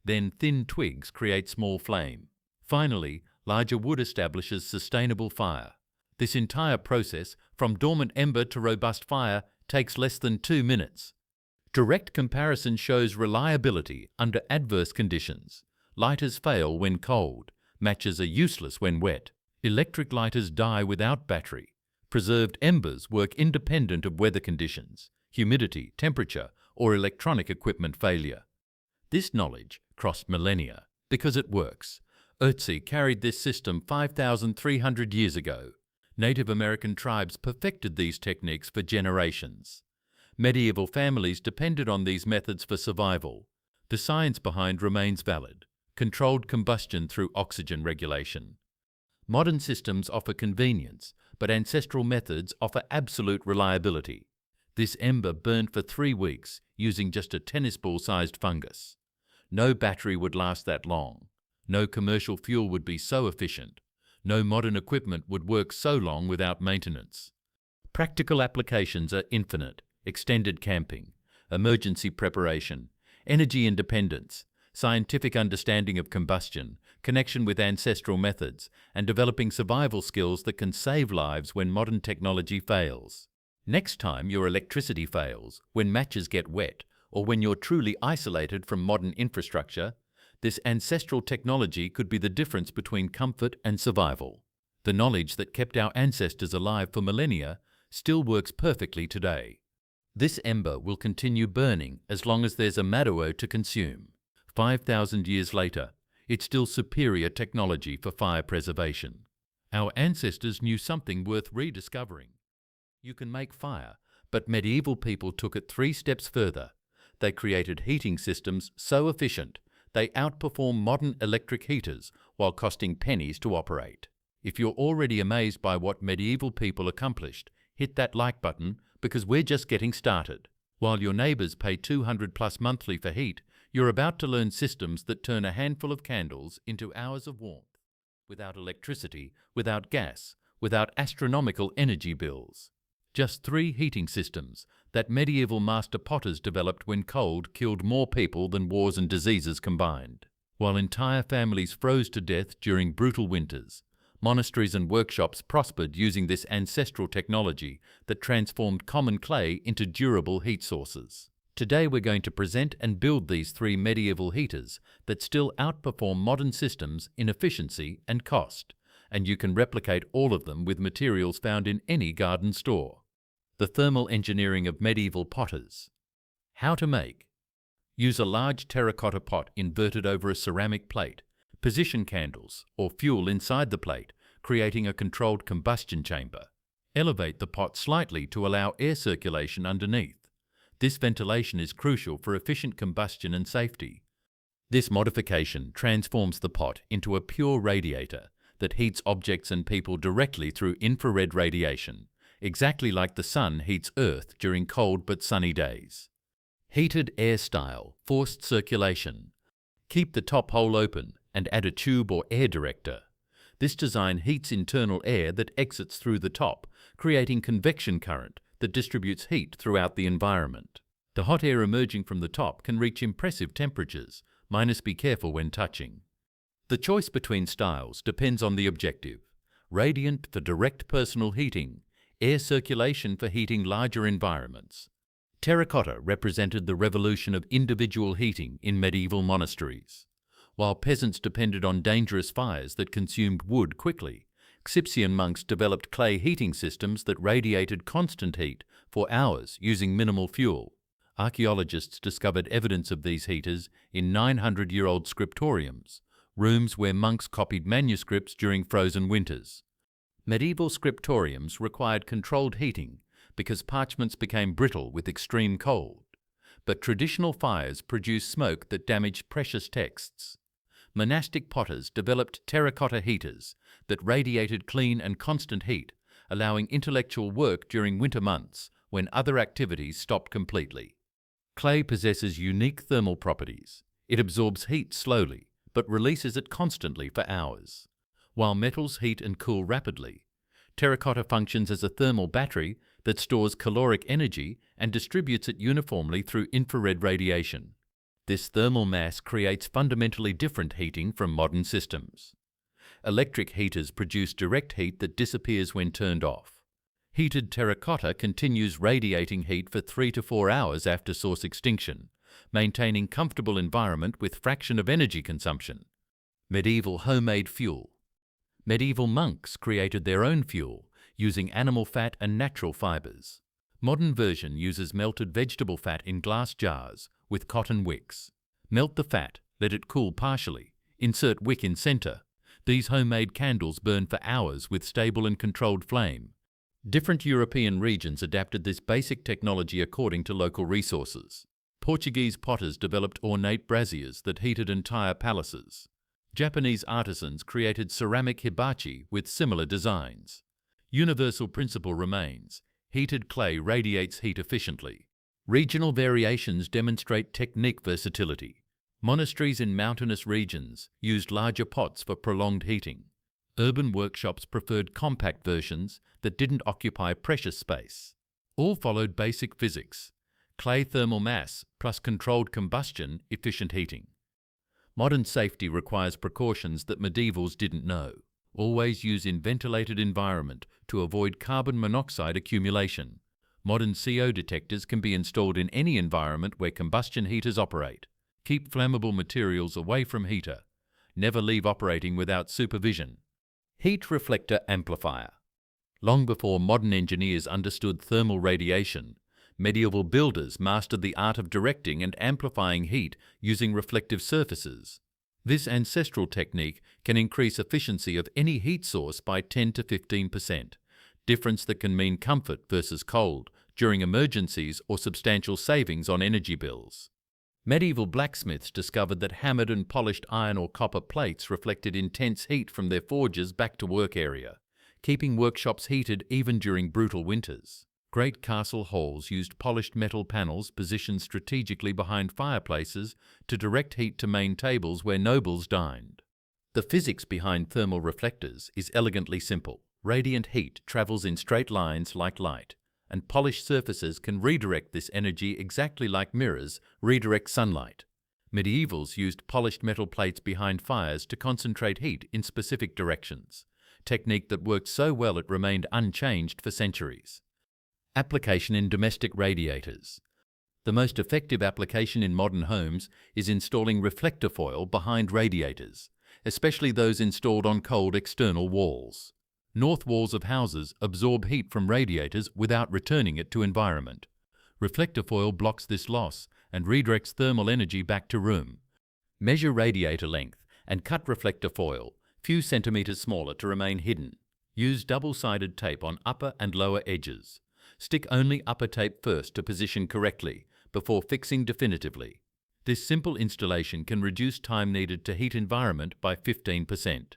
Then thin twigs create small flame. Finally, larger wood establishes sustainable fire. This entire process, from dormant ember to robust fire, takes less than 2 minutes. Direct comparison shows reliability under adverse conditions. Lighters fail when cold. Matches are useless when wet. Electric lighters die without battery. Preserved embers work independent of weather conditions, humidity, temperature, or electronic equipment failure. This knowledge crossed millennia because it works. Ötzi carried this system 5,300 years ago. Native American tribes perfected these techniques for generations. Medieval families depended on these methods for survival. The science behind remains valid. Controlled combustion through oxygen regulation. Modern systems offer convenience, but ancestral methods offer absolute reliability. This ember burned for 3 weeks using just a tennis ball-sized fungus. No battery would last that long. No commercial fuel would be so efficient. No modern equipment would work so long without maintenance. Practical applications are infinite. Extended camping, emergency preparation, energy independence, scientific understanding of combustion, connection with ancestral methods, and developing survival skills that can save lives when modern technology fails. Next time your electricity fails, when matches get wet, or when you're truly isolated from modern infrastructure, this ancestral technology could be the difference between comfort and survival. The knowledge that kept our ancestors alive for millennia still works perfectly today. This ember will continue burning as long as there's a amadou to consume. 5,000 years later, it's still superior technology for fire preservation. Our ancestors knew something worth rediscovering. You can make fire, but medieval people took it 3 steps further. they created heating systems so efficient they outperform modern electric heaters while costing pennies to operate. If you're already amazed by what medieval people accomplished, hit that like button because we're just getting started. While your neighbours pay $200+ monthly for heat, you're about to learn systems that turn a handful of candles into hours of warmth, without electricity, without gas, without astronomical energy bills. Just 3 heating systems that medieval master potters developed when cold killed more people than wars and diseases combined. While entire families froze to death during brutal winters, monasteries and workshops prospered using this ancestral technology that transformed common clay into durable heat sources. Today we're going to present and build these 3 medieval heaters that still outperform modern systems in efficiency and cost, and you can replicate all of them with materials found in any garden store. The thermal engineering of medieval potters. How to make. Use a large terracotta pot inverted over a ceramic plate. Position candles or fuel inside the plate, creating a controlled combustion chamber. Elevate the pot slightly to allow air circulation underneath. This ventilation is crucial for efficient combustion and safety. This modification transforms the pot into a pure radiator that heats objects and people directly through infrared radiation, exactly like the sun heats Earth during cold but sunny days. Heated air style, forced circulation. Keep the top hole open and add a tube or air director. This design heats internal air that exits through the top, creating convection current that distributes heat throughout the environment. The hot air emerging from the top can reach impressive temperatures, be careful when touching. The choice between styles depends on the objective. Radiant for direct personal heating, air circulation for heating larger environments. Terracotta represented the revolution of individual heating in medieval monasteries. While peasants depended on dangerous fires that consumed wood quickly, Xipsian monks developed clay heating systems that radiated constant heat for hours using minimal fuel. Archaeologists discovered evidence of these heaters in 900-year-old scriptoriums, rooms where monks copied manuscripts during frozen winters. Medieval scriptoriums required controlled heating because parchments became brittle with extreme cold, but traditional fires produced smoke that damaged precious texts. Monastic potters developed terracotta heaters that radiated clean and constant heat, allowing intellectual work during winter months when other activities stopped completely. Clay possesses unique thermal properties. It absorbs heat slowly, but releases it constantly for hours. While metals heat and cool rapidly, terracotta functions as a thermal battery that stores caloric energy and distributes it uniformly through infrared radiation. This thermal mass creates fundamentally different heating from modern systems. Electric heaters produce direct heat that disappears when turned off. Heated terracotta continues radiating heat for 3 to 4 hours after source extinction, maintaining comfortable environment with fraction of energy consumption. Medieval homemade fuel. Medieval monks created their own fuel using animal fat and natural fibers. Modern version uses melted vegetable fat in glass jars with cotton wicks. Melt the fat, let it cool partially, insert wick in center. These homemade candles burn for hours with stable and controlled flame. Different European regions adapted this basic technology according to local resources. Portuguese potters developed ornate braziers that heated entire palaces. Japanese artisans created ceramic hibachi with similar designs. Universal principle remains: heated clay radiates heat efficiently. Regional variations demonstrate technique versatility. Monasteries in mountainous regions used larger pots for prolonged heating. Urban workshops preferred compact versions that didn't occupy precious space. All followed basic physics: clay thermal mass plus controlled combustion, efficient heating. Modern safety requires precautions that medievals didn't know. Always use in ventilated environment to avoid carbon monoxide accumulation. Modern CO detectors can be installed in any environment where combustion heaters operate. Keep flammable materials away from heater. Never leave operating without supervision. Heat reflector amplifier. Long before modern engineers understood thermal radiation, medieval builders mastered the art of directing and amplifying heat using reflective surfaces. This ancestral technique can increase efficiency of any heat source by 10 to 15%, difference that can mean comfort versus cold during emergencies or substantial savings on energy bills. Medieval blacksmiths discovered that hammered and polished iron or copper plates reflected intense heat from their forges back to work area, keeping workshops heated even during brutal winters. Great castle halls used polished metal panels positioned strategically behind fireplaces to direct heat to main tables where nobles dined. The physics behind thermal reflectors is elegantly simple. Radiant heat travels in straight lines like light, and polished surfaces can redirect this energy exactly like mirrors redirect sunlight. Medievals used polished metal plates behind fires to concentrate heat in specific directions, technique that worked so well it remained unchanged for centuries. Application in domestic radiators. The most effective application in modern homes is installing reflector foil behind radiators, especially those installed on cold external walls. North walls of houses absorb heat from radiators without returning it to environment. Reflector foil blocks this loss and redirects thermal energy back to room. Measure radiator length and cut reflector foil few centimeters smaller to remain hidden. Use double-sided tape on upper and lower edges. Stick only upper tape first to position correctly before fixing definitively. This simple installation can reduce time needed to heat environment by 15%.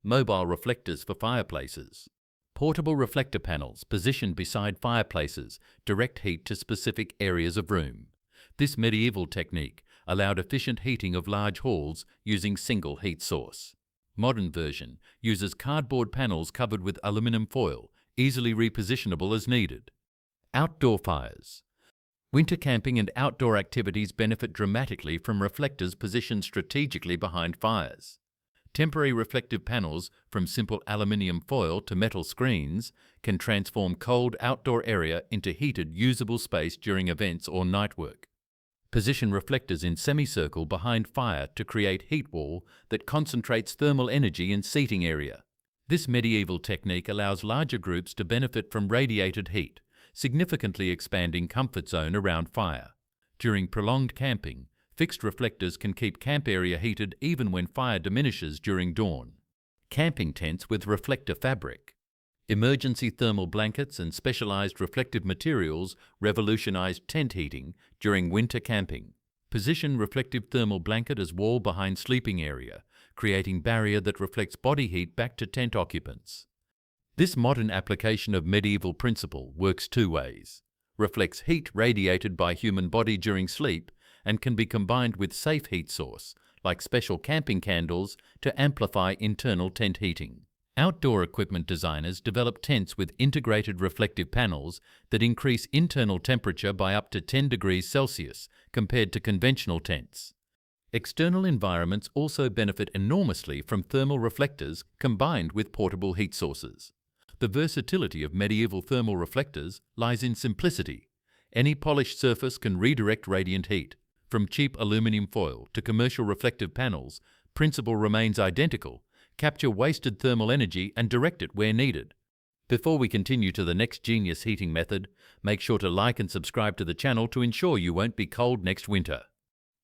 Mobile reflectors for fireplaces. Portable reflector panels positioned beside fireplaces direct heat to specific areas of room. This medieval technique allowed efficient heating of large halls using single heat source. Modern version uses cardboard panels covered with aluminum foil, easily repositionable as needed. Outdoor fires. Winter camping and outdoor activities benefit dramatically from reflectors positioned strategically behind fires. Temporary reflective panels, from simple aluminium foil to metal screens, can transform cold outdoor area into heated, usable space during events or night work. Position reflectors in semicircle behind fire to create heat wall that concentrates thermal energy in seating area. This medieval technique allows larger groups to benefit from radiated heat, significantly expanding comfort zone around fire. During prolonged camping, fixed reflectors can keep camp area heated even when fire diminishes during dawn. Camping tents with reflector fabric. Emergency thermal blankets and specialized reflective materials revolutionized tent heating during winter camping. Position reflective thermal blanket as wall behind sleeping area, creating barrier that reflects body heat back to tent occupants. This modern application of medieval principle works two ways. Reflects heat radiated by human body during sleep and can be combined with safe heat source, like special camping candles, to amplify internal tent heating. Outdoor equipment designers develop tents with integrated reflective panels that increase internal temperature by up to 10 degrees Celsius compared to conventional tents. External environments also benefit enormously from thermal reflectors combined with portable heat sources. The versatility of medieval thermal reflectors lies in simplicity. Any polished surface can redirect radiant heat. From cheap aluminum foil to commercial reflective panels, principle remains identical. Capture wasted thermal energy and direct it where needed. Before we continue to the next genius heating method, make sure to like and subscribe to the channel to ensure you won't be cold next winter.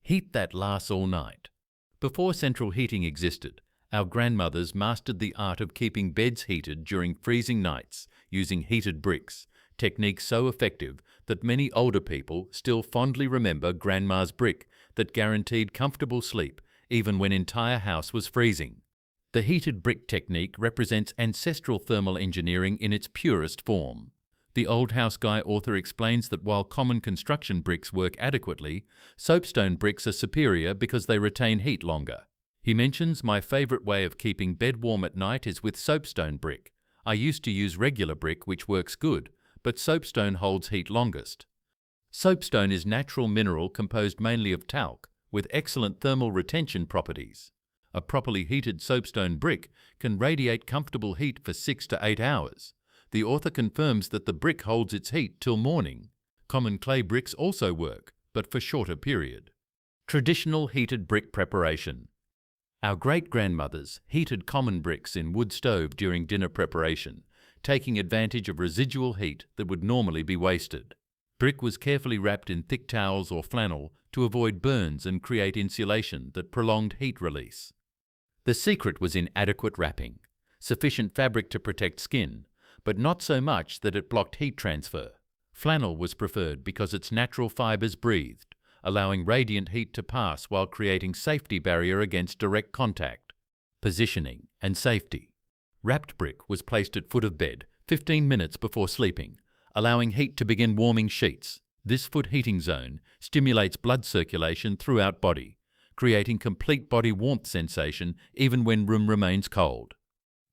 Heat that lasts all night. Before central heating existed, our grandmothers mastered the art of keeping beds heated during freezing nights using heated bricks, technique so effective that many older people still fondly remember Grandma's brick that guaranteed comfortable sleep even when entire house was freezing. The heated brick technique represents ancestral thermal engineering in its purest form. The Old House Guy author explains that while common construction bricks work adequately, soapstone bricks are superior because they retain heat longer. He mentions, "My favorite way of keeping bed warm at night is with soapstone brick. I used to use regular brick, which works good, but soapstone holds heat longest." Soapstone is natural mineral composed mainly of talc, with excellent thermal retention properties. A properly heated soapstone brick can radiate comfortable heat for 6 to 8 hours. The author confirms that the brick holds its heat till morning. Common clay bricks also work, but for shorter period. Traditional heated brick preparation. Our great-grandmothers heated common bricks in wood stove during dinner preparation, taking advantage of residual heat that would normally be wasted. Brick was carefully wrapped in thick towels or flannel to avoid burns and create insulation that prolonged heat release. The secret was in adequate wrapping, sufficient fabric to protect skin, but not so much that it blocked heat transfer. Flannel was preferred because its natural fibers breathed, allowing radiant heat to pass while creating safety barrier against direct contact. Positioning and safety. Wrapped brick was placed at foot of bed 15 minutes before sleeping, allowing heat to begin warming sheets. This foot heating zone stimulates blood circulation throughout body, creating complete body warmth sensation even when room remains cold.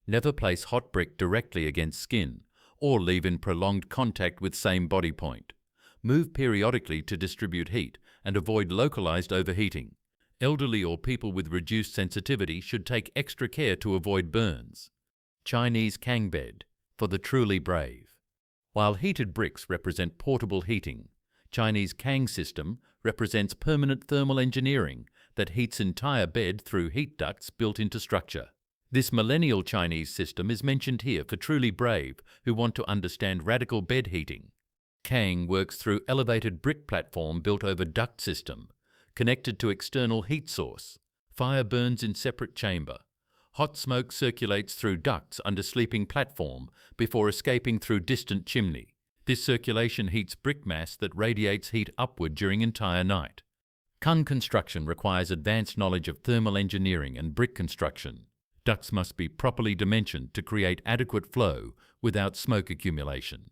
Never place hot brick directly against skin or leave in prolonged contact with same body point. Move periodically to distribute heat and avoid localized overheating. Elderly or people with reduced sensitivity should take extra care to avoid burns. Chinese Kang bed for the truly brave. While heated bricks represent portable heating, Chinese Kang system represents permanent thermal engineering that heats entire bed through heat ducts built into structure. This millennial Chinese system is mentioned here for truly brave who want to understand radical bed heating. Kang works through elevated brick platform built over duct system, connected to external heat source. Fire burns in separate chamber. Hot smoke circulates through ducts under sleeping platform before escaping through distant chimney. This circulation heats brick mass that radiates heat upward during entire night. Kang construction requires advanced knowledge of thermal engineering and brick construction. Ducts must be properly dimensioned to create adequate flow without smoke accumulation.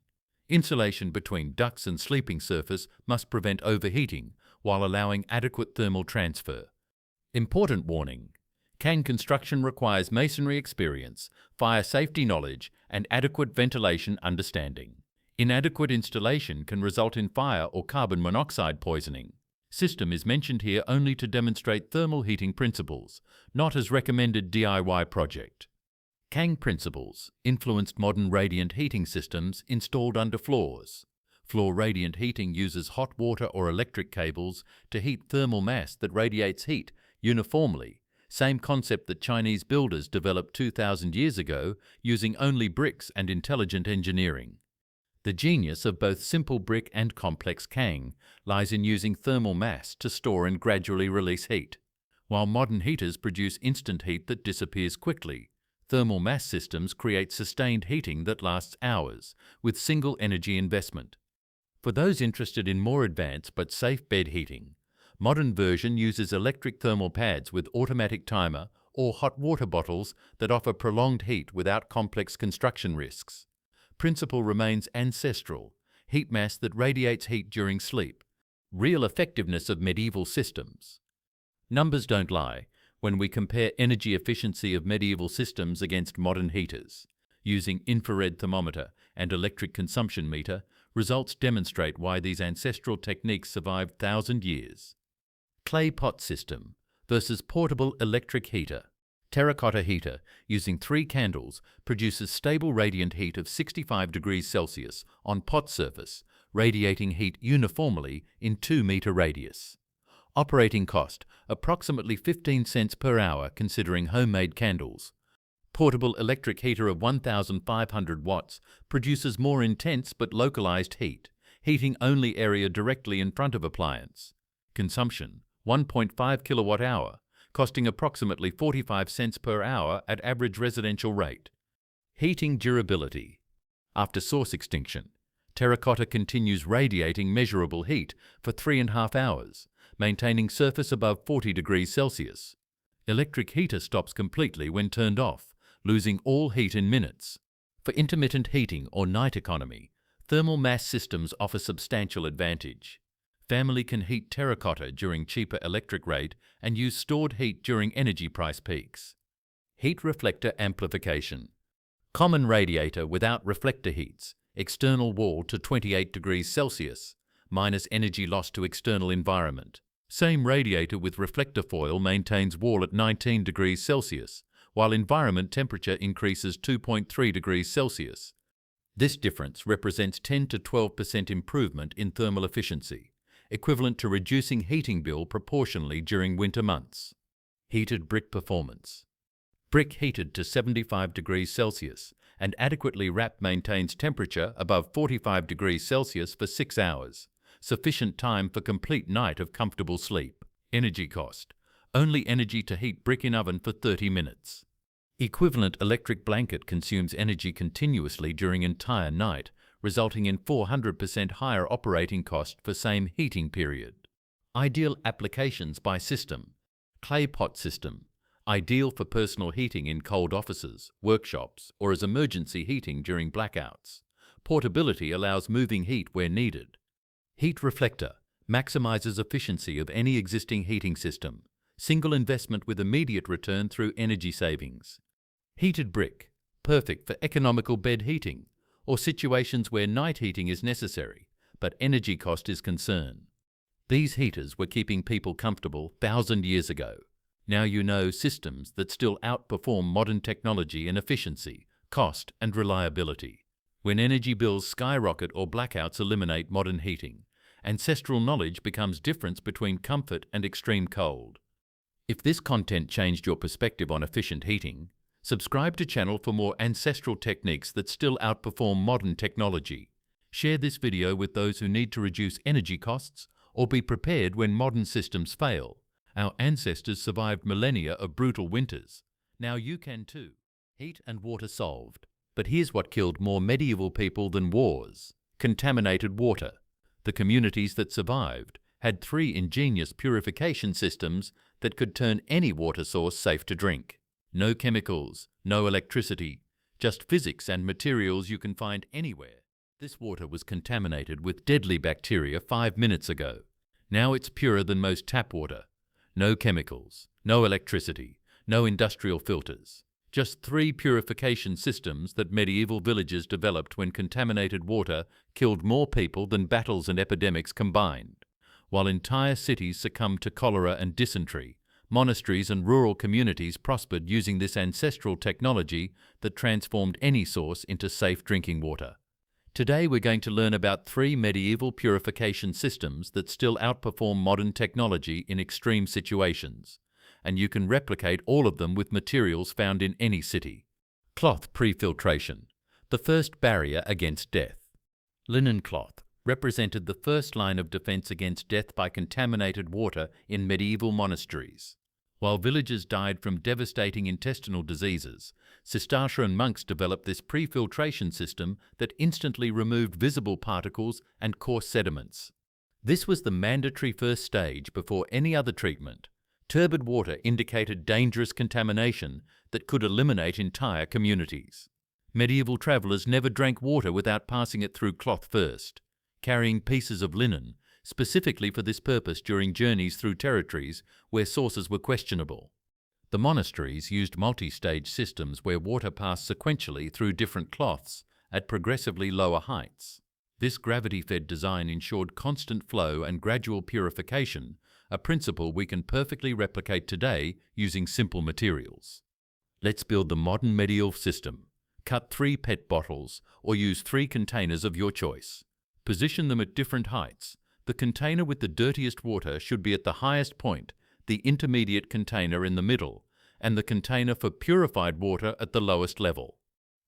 Insulation between ducts and sleeping surface must prevent overheating while allowing adequate thermal transfer. Important warning: Kang construction requires masonry experience, fire safety knowledge, and adequate ventilation understanding. Inadequate installation can result in fire or carbon monoxide poisoning. System is mentioned here only to demonstrate thermal heating principles, not as recommended DIY project. Kang principles influenced modern radiant heating systems installed under floors. Floor radiant heating uses hot water or electric cables to heat thermal mass that radiates heat uniformly, same concept that Chinese builders developed 2,000 years ago using only bricks and intelligent engineering. The genius of both simple brick and complex Kang lies in using thermal mass to store and gradually release heat. While modern heaters produce instant heat that disappears quickly, thermal mass systems create sustained heating that lasts hours with single energy investment. For those interested in more advanced but safe bed heating, modern version uses electric thermal pads with automatic timer or hot water bottles that offer prolonged heat without complex construction risks. Principle remains ancestral, heat mass that radiates heat during sleep. Real effectiveness of medieval systems. Numbers don't lie when we compare energy efficiency of medieval systems against modern heaters. Using infrared thermometer and electric consumption meter, results demonstrate why these ancestral techniques survived 1,000 years. Clay pot system versus portable electric heater. Terracotta heater, using 3 candles, produces stable radiant heat of 65 degrees Celsius on pot surface, radiating heat uniformly in 2-meter radius. Operating cost, approximately 15 cents per hour considering homemade candles. Portable electric heater of 1,500 watts produces more intense but localized heat, heating only area directly in front of appliance. Consumption, 1.5 kilowatt hour, costing approximately 45 cents per hour at average residential rate. Heating durability. After source extinction, terracotta continues radiating measurable heat for 3.5 hours, maintaining surface above 40 degrees Celsius. Electric heater stops completely when turned off, losing all heat in minutes. For intermittent heating or night economy, thermal mass systems offer substantial advantage. Family can heat terracotta during cheaper electric rate and use stored heat during energy price peaks. Heat reflector amplification. Common radiator without reflector heats, external wall to 28 degrees Celsius, minus energy loss to external environment. Same radiator with reflector foil maintains wall at 19 degrees Celsius, while environment temperature increases 2.3 degrees Celsius. This difference represents 10 to 12% improvement in thermal efficiency, equivalent to reducing heating bill proportionally during winter months. Heated brick performance. Brick heated to 75 degrees Celsius and adequately wrapped maintains temperature above 45 degrees Celsius for 6 hours, sufficient time for complete night of comfortable sleep. Energy cost. Only energy to heat brick in oven for 30 minutes. Equivalent electric blanket consumes energy continuously during entire night, resulting in 400% higher operating cost for same heating period. Ideal applications by system. Clay pot system. Ideal for personal heating in cold offices, workshops, or as emergency heating during blackouts. Portability allows moving heat where needed. Heat reflector. Maximizes efficiency of any existing heating system. Single investment with immediate return through energy savings. Heated brick. Perfect for economical bed heating or situations where night heating is necessary, but energy cost is concern. These heaters were keeping people comfortable 1,000 years ago. Now you know systems that still outperform modern technology in efficiency, cost, and reliability. When energy bills skyrocket or blackouts eliminate modern heating, ancestral knowledge becomes difference between comfort and extreme cold. If this content changed your perspective on efficient heating, subscribe to channel for more ancestral techniques that still outperform modern technology. Share this video with those who need to reduce energy costs or be prepared when modern systems fail. Our ancestors survived millennia of brutal winters. Now you can too. Heat and water solved. But here's what killed more medieval people than wars: contaminated water. The communities that survived had 3 ingenious purification systems that could turn any water source safe to drink. No chemicals, no electricity, just physics and materials you can find anywhere. This water was contaminated with deadly bacteria 5 minutes ago. Now it's purer than most tap water. No chemicals, no electricity, no industrial filters. Just 3 purification systems that medieval villagers developed when contaminated water killed more people than battles and epidemics combined. While entire cities succumbed to cholera and dysentery, monasteries and rural communities prospered using this ancestral technology that transformed any source into safe drinking water. Today we're going to learn about 3 medieval purification systems that still outperform modern technology in extreme situations, and you can replicate all of them with materials found in any city. Cloth pre-filtration, the first barrier against death. Linen cloth represented the first line of defense against death by contaminated water in medieval monasteries. While villagers died from devastating intestinal diseases, Cistercian monks developed this pre-filtration system that instantly removed visible particles and coarse sediments. This was the mandatory first stage before any other treatment. Turbid water indicated dangerous contamination that could eliminate entire communities. Medieval travelers never drank water without passing it through cloth first, carrying pieces of linen specifically for this purpose during journeys through territories where sources were questionable. The monasteries used multi-stage systems where water passed sequentially through different cloths at progressively lower heights. This gravity-fed design ensured constant flow and gradual purification, a principle we can perfectly replicate today using simple materials. Let's build the modern medieval system. Cut 3 PET bottles or use 3 containers of your choice. Position them at different heights. The container with the dirtiest water should be at the highest point, the intermediate container in the middle, and the container for purified water at the lowest level.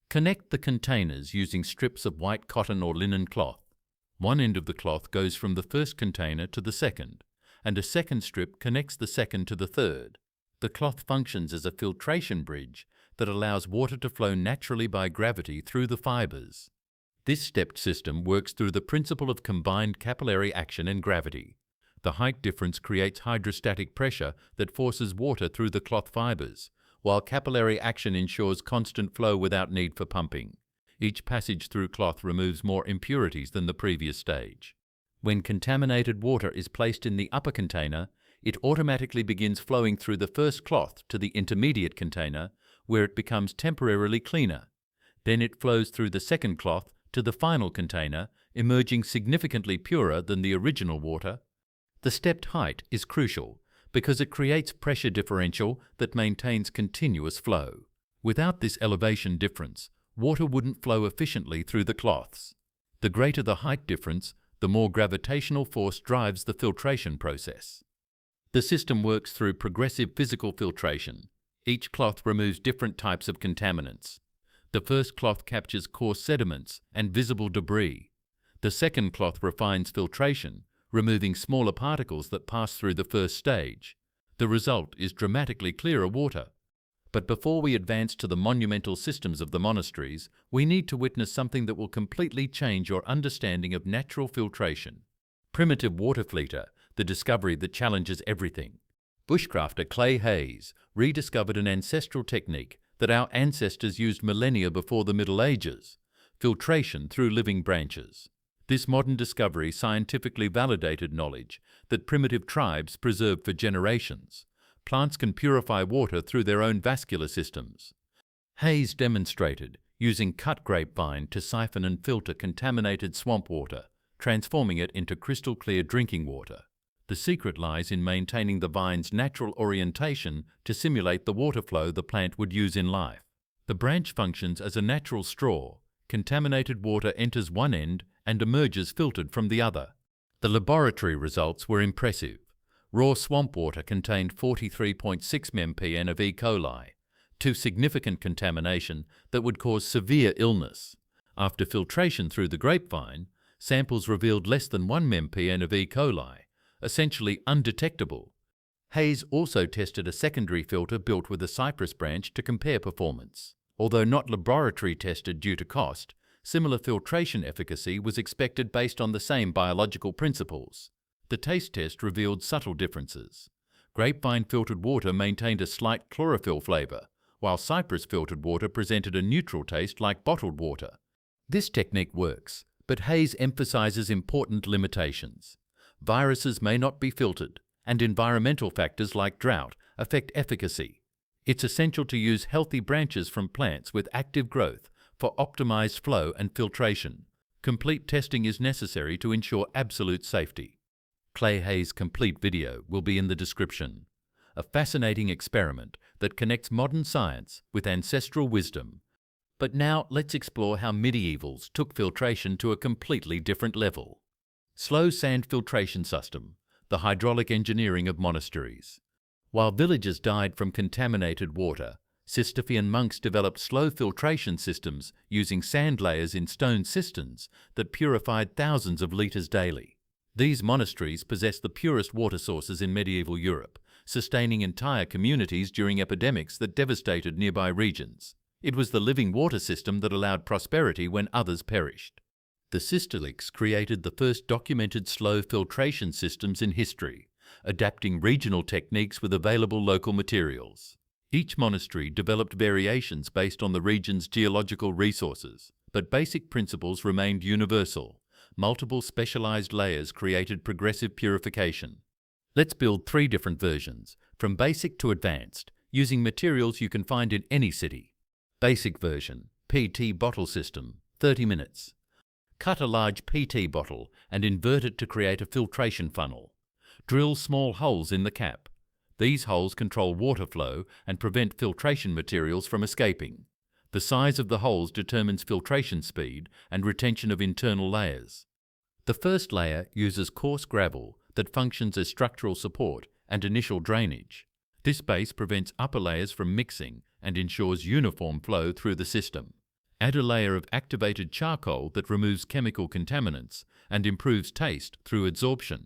Connect the containers using strips of white cotton or linen cloth. One end of the cloth goes from the first container to the second, and a second strip connects the second to the third. The cloth functions as a filtration bridge that allows water to flow naturally by gravity through the fibers. This stepped system works through the principle of combined capillary action and gravity. The height difference creates hydrostatic pressure that forces water through the cloth fibers, while capillary action ensures constant flow without need for pumping. Each passage through cloth removes more impurities than the previous stage. When contaminated water is placed in the upper container, it automatically begins flowing through the first cloth to the intermediate container, where it becomes temporarily cleaner. Then it flows through the second cloth to the final container, emerging significantly purer than the original water. The stepped height is crucial because it creates pressure differential that maintains continuous flow. Without this elevation difference, water wouldn't flow efficiently through the cloths. The greater the height difference, the more gravitational force drives the filtration process. The system works through progressive physical filtration. Each cloth removes different types of contaminants. The first cloth captures coarse sediments and visible debris. The second cloth refines filtration, removing smaller particles that pass through the first stage. The result is dramatically clearer water. But before we advance to the monumental systems of the monasteries, we need to witness something that will completely change your understanding of natural filtration. Primitive water filter, the discovery that challenges everything. Bushcrafter Clay Hayes rediscovered an ancestral technique that our ancestors used millennia before the Middle Ages: filtration through living branches. This modern discovery scientifically validated knowledge that primitive tribes preserved for generations. Plants can purify water through their own vascular systems. Hayes demonstrated using cut grapevine to siphon and filter contaminated swamp water, transforming it into crystal clear drinking water. The secret lies in maintaining the vine's natural orientation to simulate the water flow the plant would use in life. The branch functions as a natural straw. Contaminated water enters one end and emerges filtered from the other. The laboratory results were impressive. Raw swamp water contained 43.6 mpn of E. coli, too significant contamination that would cause severe illness. After filtration through the grapevine, samples revealed less than 1 mpn of E. coli, essentially undetectable. Hayes also tested a secondary filter built with a cypress branch to compare performance. Although not laboratory tested due to cost, similar filtration efficacy was expected based on the same biological principles. The taste test revealed subtle differences. Grapevine filtered water maintained a slight chlorophyll flavor, while cypress filtered water presented a neutral taste like bottled water. This technique works, but Hayes emphasizes important limitations. Viruses may not be filtered, and environmental factors like drought affect efficacy. It's essential to use healthy branches from plants with active growth for optimized flow and filtration. Complete testing is necessary to ensure absolute safety. Clay Hayes' complete video will be in the description. A fascinating experiment that connects modern science with ancestral wisdom. But now let's explore how medievals took filtration to a completely different level. Slow sand filtration system, the hydraulic engineering of monasteries. While villagers died from contaminated water, Cistercian monks developed slow filtration systems using sand layers in stone cisterns that purified thousands of litres daily. These monasteries possessed the purest water sources in medieval Europe, sustaining entire communities during epidemics that devastated nearby regions. It was the living water system that allowed prosperity when others perished. The Cistercians created the first documented slow filtration systems in history, adapting regional techniques with available local materials. Each monastery developed variations based on the region's geological resources, but basic principles remained universal. Multiple specialized layers created progressive purification. Let's build 3 different versions, from basic to advanced, using materials you can find in any city. Basic version, PT bottle system, 30 minutes. Cut a large PT bottle and invert it to create a filtration funnel. Drill small holes in the cap. These holes control water flow and prevent filtration materials from escaping. The size of the holes determines filtration speed and retention of internal layers. The first layer uses coarse gravel that functions as structural support and initial drainage. This base prevents upper layers from mixing and ensures uniform flow through the system. Add a layer of activated charcoal that removes chemical contaminants and improves taste through adsorption.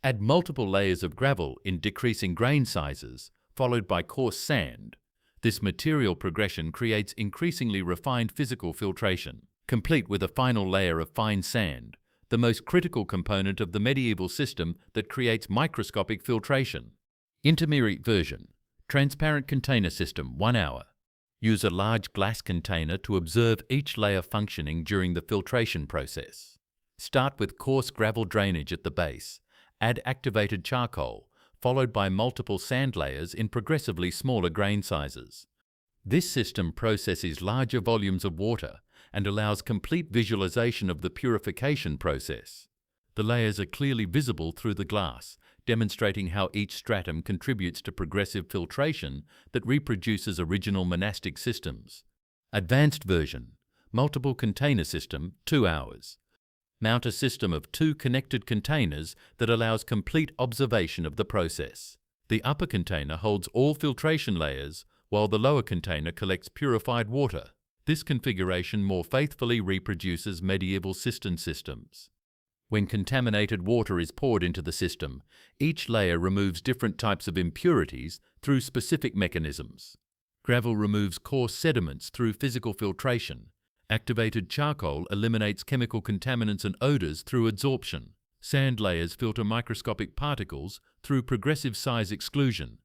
Add multiple layers of gravel in decreasing grain sizes, followed by coarse sand. This material progression creates increasingly refined physical filtration, complete with a final layer of fine sand, the most critical component of the medieval system that creates microscopic filtration. Intermediate version, transparent container system, 1 hour. Use a large glass container to observe each layer functioning during the filtration process. Start with coarse gravel drainage at the base. Add activated charcoal, followed by multiple sand layers in progressively smaller grain sizes. This system processes larger volumes of water and allows complete visualization of the purification process. The layers are clearly visible through the glass, demonstrating how each stratum contributes to progressive filtration that reproduces original monastic systems. Advanced version, multiple container system, 2 hours. Mount a system of 2 connected containers that allows complete observation of the process. The upper container holds all filtration layers, while the lower container collects purified water. This configuration more faithfully reproduces medieval cistern systems. When contaminated water is poured into the system, each layer removes different types of impurities through specific mechanisms. Gravel removes coarse sediments through physical filtration. Activated charcoal eliminates chemical contaminants and odors through adsorption. Sand layers filter microscopic particles through progressive size exclusion.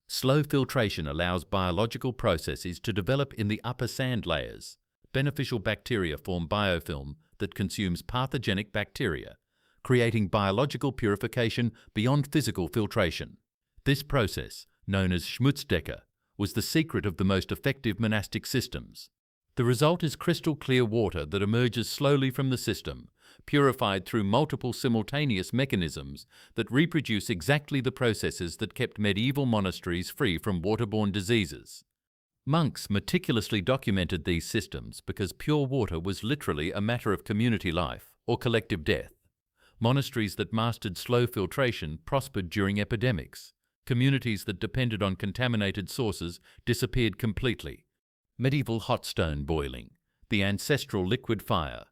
Slow filtration allows biological processes to develop in the upper sand layers. Beneficial bacteria form biofilm that consumes pathogenic bacteria, creating biological purification beyond physical filtration. This process, known as Schmutzdecke, was the secret of the most effective monastic systems. The result is crystal clear water that emerges slowly from the system, purified through multiple simultaneous mechanisms that reproduce exactly the processes that kept medieval monasteries free from waterborne diseases. Monks meticulously documented these systems because pure water was literally a matter of community life or collective death. Monasteries that mastered slow filtration prospered during epidemics. Communities that depended on contaminated sources disappeared completely. Medieval hot stone boiling, the ancestral liquid fire.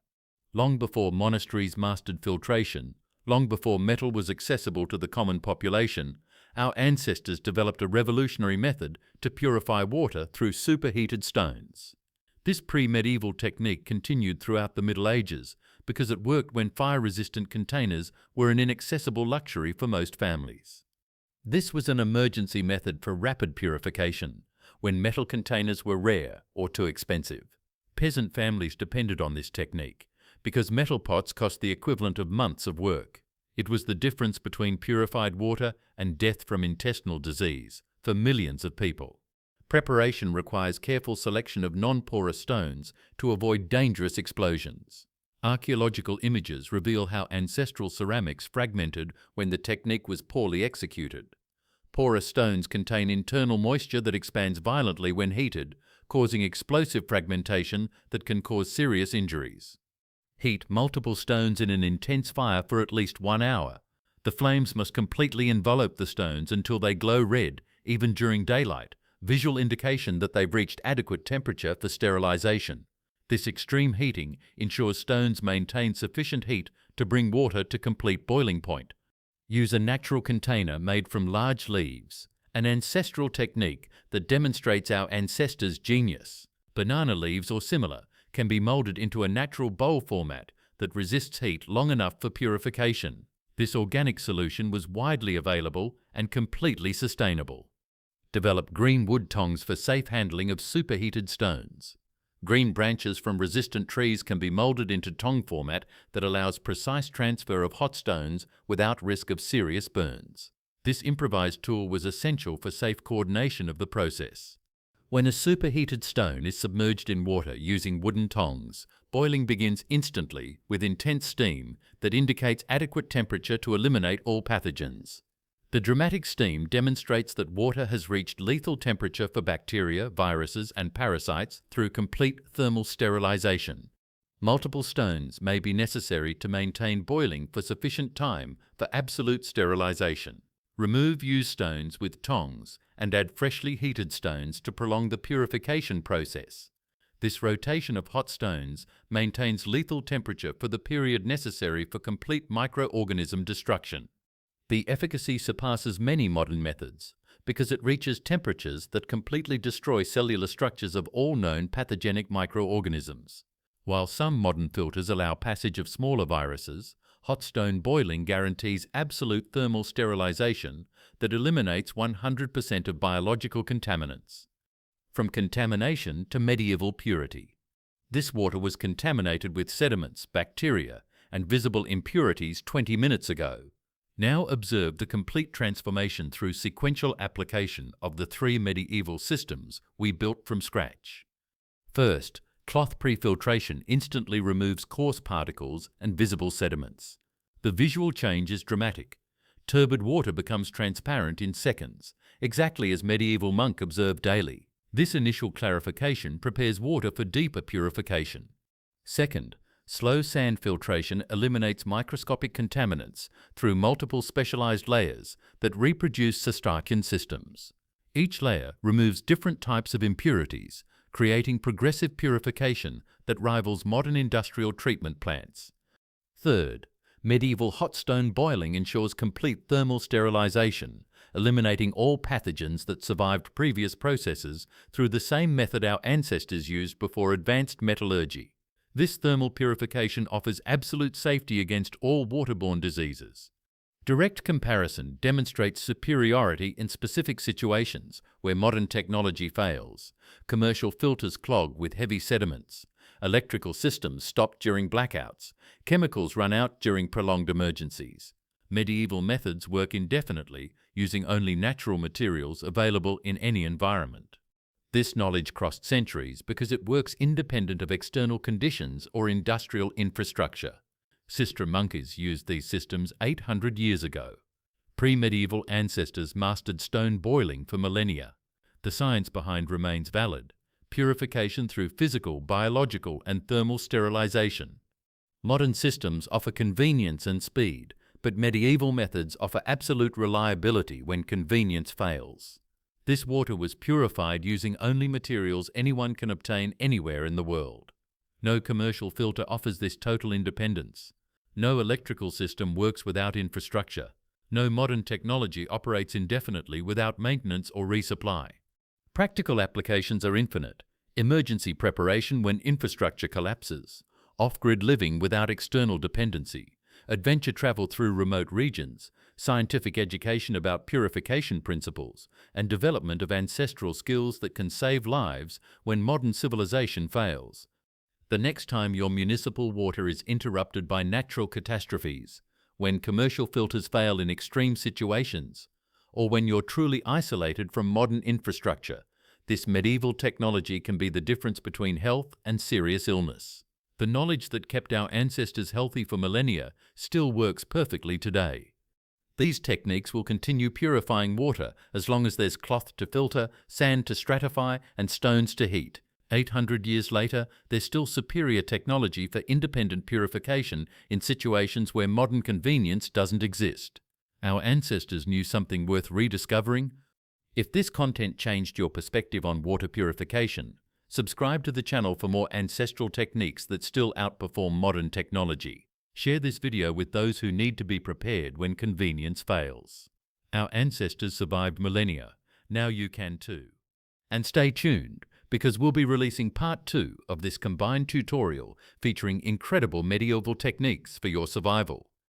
Long before monasteries mastered filtration, long before metal was accessible to the common population, our ancestors developed a revolutionary method to purify water through superheated stones. This pre-medieval technique continued throughout the Middle Ages because it worked when fire-resistant containers were an inaccessible luxury for most families. This was an emergency method for rapid purification, when metal containers were rare or too expensive. Peasant families depended on this technique because metal pots cost the equivalent of months of work. It was the difference between purified water and death from intestinal disease for millions of people. Preparation requires careful selection of non-porous stones to avoid dangerous explosions. Archaeological images reveal how ancestral ceramics fragmented when the technique was poorly executed. Porous stones contain internal moisture that expands violently when heated, causing explosive fragmentation that can cause serious injuries. Heat multiple stones in an intense fire for at least 1 hour. The flames must completely envelop the stones until they glow red, even during daylight, visual indication that they've reached adequate temperature for sterilization. This extreme heating ensures stones maintain sufficient heat to bring water to complete boiling point. Use a natural container made from large leaves, an ancestral technique that demonstrates our ancestors' genius. Banana leaves or similar can be molded into a natural bowl format that resists heat long enough for purification. This organic solution was widely available and completely sustainable. Develop green wood tongs for safe handling of superheated stones. Green branches from resistant trees can be molded into tong format that allows precise transfer of hot stones without risk of serious burns. This improvised tool was essential for safe coordination of the process. When a superheated stone is submerged in water using wooden tongs, boiling begins instantly with intense steam that indicates adequate temperature to eliminate all pathogens. The dramatic steam demonstrates that water has reached lethal temperature for bacteria, viruses, and parasites through complete thermal sterilization. Multiple stones may be necessary to maintain boiling for sufficient time for absolute sterilization. Remove used stones with tongs and add freshly heated stones to prolong the purification process. This rotation of hot stones maintains lethal temperature for the period necessary for complete microorganism destruction. The efficacy surpasses many modern methods because it reaches temperatures that completely destroy cellular structures of all known pathogenic microorganisms. While some modern filters allow passage of smaller viruses, hot stone boiling guarantees absolute thermal sterilization that eliminates 100% of biological contaminants. From contamination to medieval purity. This water was contaminated with sediments, bacteria, and visible impurities 20 minutes ago. Now observe the complete transformation through sequential application of the 3 medieval systems we built from scratch. First, cloth pre-filtration instantly removes coarse particles and visible sediments. The visual change is dramatic. Turbid water becomes transparent in seconds, exactly as medieval monk observed daily. This initial clarification prepares water for deeper purification. Second, slow sand filtration eliminates microscopic contaminants through multiple specialized layers that reproduce Cistercian systems. Each layer removes different types of impurities, creating progressive purification that rivals modern industrial treatment plants. Third, medieval hot stone boiling ensures complete thermal sterilization, eliminating all pathogens that survived previous processes through the same method our ancestors used before advanced metallurgy. This thermal purification offers absolute safety against all waterborne diseases. Direct comparison demonstrates superiority in specific situations where modern technology fails. Commercial filters clog with heavy sediments. Electrical systems stop during blackouts. Chemicals run out during prolonged emergencies. Medieval methods work indefinitely, using only natural materials available in any environment. This knowledge crossed centuries because it works independent of external conditions or industrial infrastructure. Sister monkeys used these systems 800 years ago. Pre-medieval ancestors mastered stone boiling for millennia. The science behind remains valid. Purification through physical, biological, and thermal sterilization. Modern systems offer convenience and speed, but medieval methods offer absolute reliability when convenience fails. This water was purified using only materials anyone can obtain anywhere in the world. No commercial filter offers this total independence. No electrical system works without infrastructure. No modern technology operates indefinitely without maintenance or resupply. Practical applications are infinite. Emergency preparation when infrastructure collapses. Off-grid living without external dependency. Adventure travel through remote regions. Scientific education about purification principles. And development of ancestral skills that can save lives when modern civilization fails. The next time your municipal water is interrupted by natural catastrophes, when commercial filters fail in extreme situations, or when you're truly isolated from modern infrastructure, this medieval technology can be the difference between health and serious illness. The knowledge that kept our ancestors healthy for millennia still works perfectly today. These techniques will continue purifying water as long as there's cloth to filter, sand to stratify, and stones to heat. 800 years later, there's still superior technology for independent purification in situations where modern convenience doesn't exist. Our ancestors knew something worth rediscovering. If this content changed your perspective on water purification, subscribe to the channel for more ancestral techniques that still outperform modern technology. Share this video with those who need to be prepared when convenience fails. Our ancestors survived millennia. Now you can too. And stay tuned, because we'll be releasing part 2 of this combined tutorial featuring incredible medieval techniques for your survival.